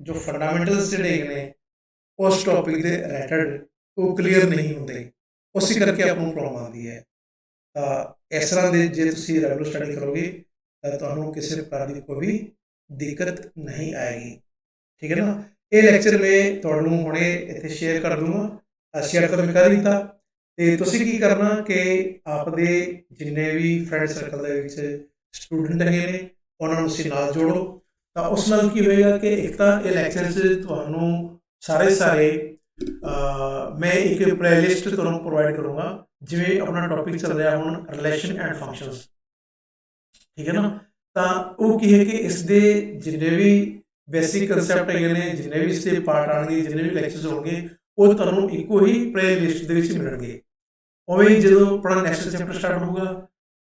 ਜੋ ਫੰਡਾਮੈਂਟਲਸ ਜਿਹੜੇ ਨੇ ਉਸ ਟੌਪਿਕ ਦੇ ਰਿਲੇਟਡ ਉਹ ਕਲੀਅਰ ਨਹੀਂ ਹੁੰਦੇ, ਉਸੇ ਕਰਕੇ ਆਪਾਂ ਨੂੰ ਪ੍ਰੋਬਲਮ ਆਉਂਦੀ ਹੈ। ਤਾਂ ਇਸ ਤਰ੍ਹਾਂ ਦੇ ਜੇ ਤੁਸੀਂ ਰੈਗੂਲਰ ਸਟੱਡੀ ਕਰੋਗੇ ਤਾਂ ਤੁਹਾਨੂੰ ਕਿਸੇ ਪ੍ਰਕਾਰ ਦੀ ਕੋਈ ਵੀ ਦਿੱਕਤ ਨਹੀਂ ਆਏਗੀ, ਠੀਕ ਹੈ ਨਾ। ਇਹ ਲੈਕਚਰ ਮੈਂ ਤੁਹਾਨੂੰ ਹੁਣੇ ਇੱਥੇ ਸ਼ੇਅਰ ਕਰ ਦੂੰਗਾ, ਸ਼ੇਅਰ ਤਾਂ ਮੈਂ ਕਰ ਦਿੱਤਾ ਤੇ ਤੁਸੀਂ ਕੀ ਕਰਨਾ ਕਿ ਆਪਦੇ ਜਿੰਨੇ ਵੀ ਫਰੈਂਡ ਸਰਕਲ ਦੇ ਵਿੱਚ ਸਟੂਡੈਂਟ ਹੈਗੇ ਨੇ ਉਹਨਾਂ ਨੂੰ ਤੁਸੀਂ ਨਾਲ ਜੋੜੋ। ਤਾਂ ਉਸ ਨਾਲ ਕੀ ਹੋਏਗਾ ਕਿ ਇੱਕ ਤਾਂ ਇਹ ਲੈਕਚਰ 'ਚ ਤੁਹਾਨੂੰ ਸਾਰੇ ਮੈਂ ਇੱਕ ਪਲੇਲਿਸਟ ਤੁਹਾਨੂੰ ਪ੍ਰੋਵਾਈਡ ਕਰੂੰਗਾ, ਜਿਵੇਂ ਆਪਣਾ ਟੌਪਿਕ ਚੱਲ ਰਿਹਾ ਹੁਣ ਰਿਲੇਸ਼ਨ ਐਂਡ ਫੰਕਸ਼ਨਸ, ਠੀਕ ਹੈ ਨਾ। ਤਾਂ ਉਹ ਕੀ ਹੈ ਕਿ ਇਸ ਦੇ ਜਿੰਨੇ ਵੀ ਬੇਸਿਕ ਕਨਸੈਪਟ ਹੈਗੇ ਨੇ, ਜਿੰਨੇ ਵੀ ਇਸ ਦੇ ਪਾਰਟ ਆਉਣਗੇ, ਜਿੰਨੇ ਵੀ ਲੈਕਚਰਸ ਹੋਣਗੇ, ਉਹ ਤੁਹਾਨੂੰ ਇੱਕੋ ਹੀ ਪਲੇਲਿਸਟ ਦੇ ਵਿੱਚ ਮਿਲਣਗੇ। ਉਵੇਂ ਹੀ ਜਦੋਂ ਆਪਣਾ ਨੈਕਸਟ ਚੈਪਟਰ ਸਟਾਰਟ ਹੋਊਗਾ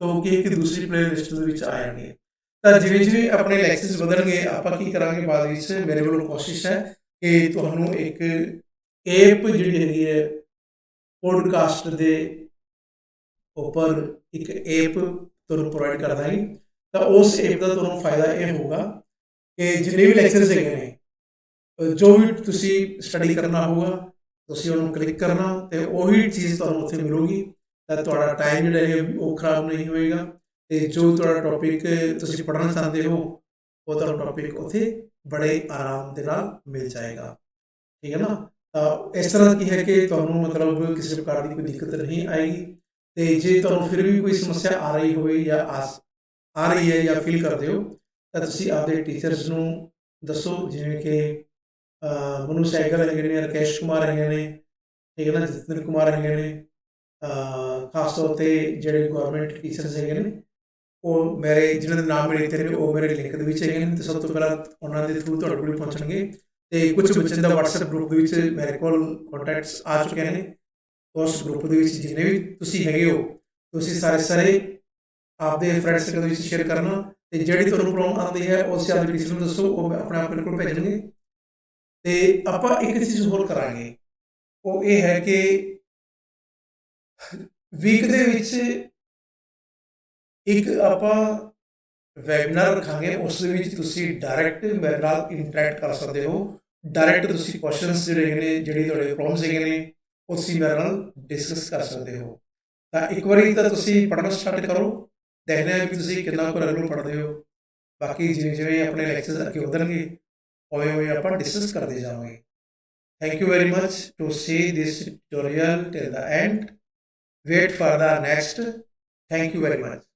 ਤਾਂ ਉਹ ਕੀ ਹੈ ਕਿ ਦੂਸਰੀ ਪਲੇਲਿਸਟ ਦੇ ਵਿੱਚ ਆ ਜਾਣਗੇ। ਤਾਂ ਜਿਵੇਂ ਜਿਵੇਂ ਆਪਣੇ ਲੈਕਚਰਸ ਵਧਣਗੇ ਆਪਾਂ ਕੀ ਕਰਾਂਗੇ ਬਾਅਦ ਵਿੱਚ, ਮੇਰੇ ਵੱਲੋਂ ਕੋਸ਼ਿਸ਼ ਹੈ ਕਿ ਤੁਹਾਨੂੰ ਇੱਕ ਐਪ ਜਿਹੜੀ ਹੈਗੀ ਹੈ ਪੋਡਕਾਸਟ ਦੇ ਉੱਪਰ ਇੱਕ ਐਪ ਤੁਹਾਨੂੰ ਪ੍ਰੋਵਾਈਡ ਕਰ ਦਾਂਗੇ। ਤਾਂ ਉਸ ਐਪ ਦਾ ਤੁਹਾਨੂੰ ਫਾਇਦਾ ਇਹ ਹੋਊਗਾ ਕਿ ਜਿੰਨੇ ਵੀ ਲੈਕਚਰਸ ਹੈਗੇ ਨੇ, ਜੋ ਵੀ ਤੁਸੀਂ ਸਟੱਡੀ ਕਰਨਾ ਹੋਊਗਾ ਤੁਸੀਂ ਉਹਨੂੰ ਕਲਿੱਕ ਕਰਨਾ ਤੇ ਉਹੀ ਚੀਜ਼ ਤੁਹਾਨੂੰ ਉੱਥੇ ਮਿਲੂਗੀ। ਤਾਂ ਤੁਹਾਡਾ ਟਾਈਮ ਜਿਹੜਾ ਹੈ ਉਹ ਖਰਾਬ ਨਹੀਂ ਹੋਏਗਾ ਤੇ ਜੋ ਤੁਹਾਡਾ ਟੌਪਿਕ ਤੁਸੀਂ ਪੜ੍ਹਨਾ ਚਾਹੁੰਦੇ ਹੋ ਉਹ ਤੁਹਾਨੂੰ ਟੌਪਿਕ ਉੱਥੇ ਬੜੇ ਆਰਾਮ ਦੇ ਨਾਲ ਮਿਲ ਜਾਏਗਾ, ਠੀਕ ਹੈ ਨਾ। ਤਾਂ ਇਸ ਤਰ੍ਹਾਂ ਕੀ ਹੈ ਕਿ ਤੁਹਾਨੂੰ ਮਤਲਬ ਕਿਸੇ ਪ੍ਰਕਾਰ ਦੀ ਕੋਈ ਦਿੱਕਤ ਨਹੀਂ ਆਏਗੀ ਤੇ ਜੇ ਤੁਹਾਨੂੰ ਫਿਰ ਵੀ ਕੋਈ ਸਮੱਸਿਆ ਆ ਰਹੀ ਹੋਵੇ ਜਾਂ ਆ ਰਹੀ ਹੈ ਜਾਂ ਫੀਲ ਕਰਦੇ ਹੋ ਤਾਂ ਤੁਸੀਂ ਆਪਦੇ ਟੀਚਰਸ ਨੂੰ ਦੱਸੋ, ਜਿਵੇਂ ਕਿ ਮਨੂ ਸਹਿਗਲ ਹੈਗੇ ਨੇ, ਰਕੇਸ਼ ਕੁਮਾਰ ਹੈਗੇ ਨੇ, ਠੀਕ ਹੈ ਨਾ, ਜਤਿੰਦਰ ਕੁਮਾਰ ਹੈਗੇ ਨੇ, ਖਾਸ ਤੌਰ 'ਤੇ ਜਿਹੜੇ ਗੌਰਮੈਂਟ ਟੀਚਰਸ ਹੈਗੇ ਨੇ ਉਹ ਮੇਰੇ ਜਿਹਨਾਂ ਦੇ ਨਾਮ ਮੇਰੇ ਦਿੱਤੇ ਨੇ ਉਹ ਮੇਰੇ ਲਿੰਕ ਦੇ ਵਿੱਚ ਹੈਗੇ ਨੇ। ਅਤੇ ਸਭ ਤੋਂ ਪਹਿਲਾਂ ਉਹਨਾਂ ਦੇ ਥਰੂ ਤੁਹਾਡੇ ਕੋਲ ਪਹੁੰਚਣਗੇ ਅਤੇ ਕੁਝ ਬੱਚਿਆਂ ਦਾ ਵਟਸਐਪ ਗਰੁੱਪ ਦੇ ਵਿੱਚ ਮੇਰੇ ਕੋਲ ਕੰਟੈਕਟਸ ਆ ਚੁੱਕੇ ਨੇ। ਉਸ ਗਰੁੱਪ ਦੇ ਵਿੱਚ ਜਿੰਨੇ ਵੀ ਤੁਸੀਂ ਹੈਗੇ ਹੋ ਤੁਸੀਂ ਸਾਰੇ ਆਪਦੇ ਫਰੈਂਡ ਸਰਕਲ ਦੇ ਵਿੱਚ ਸ਼ੇਅਰ ਕਰਨਾ ਅਤੇ ਜਿਹੜੀ ਤੁਹਾਨੂੰ ਪ੍ਰੋਬਲਮ ਆਉਂਦੀ ਹੈ ਉਸ ਆਪਦੇ ਟੀਚਰ ਨੂੰ ਦੱਸੋ, ਉਹ ਆਪਣੇ ਆਪ ਮੇਰੇ ਕੋਲ ਭੇਜਣਗੇ। ਅਤੇ ਆਪਾਂ ਇੱਕ ਚੀਜ਼ ਹੋਰ ਕਰਾਂਗੇ, ਉਹ ਇਹ ਹੈ ਕਿ ਵੀਕ ਦੇ ਵਿੱਚ ਇੱਕ ਆਪਾਂ ਵੈਬਿਨਾਰ ਰੱਖਾਂਗੇ, ਉਸ ਦੇ ਵਿੱਚ ਤੁਸੀਂ ਡਾਇਰੈਕਟ ਮੇਰੇ ਨਾਲ ਇੰਟਰੈਕਟ ਕਰ ਸਕਦੇ ਹੋ। ਡਾਇਰੈਕਟ ਤੁਸੀਂ ਕੁਐਸਚਨਸ ਜਿਹੜੇ ਨੇ, ਜਿਹੜੇ ਤੁਹਾਡੇ ਪ੍ਰੋਬਲਮਸ ਹੈਗੇ ਨੇ ਉਹ ਤੁਸੀਂ ਮੇਰੇ ਨਾਲ ਡਿਸਕਸ ਕਰ ਸਕਦੇ ਹੋ। ਤਾਂ ਇੱਕ ਵਾਰੀ ਤਾਂ ਤੁਸੀਂ ਪੜ੍ਹਨਾ ਸਟਾਰਟ ਕਰੋ, ਦੇਖਦੇ ਹਾਂ ਵੀ ਤੁਸੀਂ ਕਿੰਨਾ ਕੁ ਰੈਗੂਲਰ ਪੜ੍ਹਦੇ ਹੋ। ਬਾਕੀ ਜਿਵੇਂ ਜਿਵੇਂ ਆਪਣੇ ਲੈਕਚਰਸ ਅੱਗੇ ਵਧਣਗੇ ਉਵੇਂ ਉਵੇਂ ਆਪਾਂ ਡਿਸਕਸ ਕਰਦੇ ਜਾਵਾਂਗੇ। Thank you very much to see this tutorial till the end. Wait for the next. Thank you very much.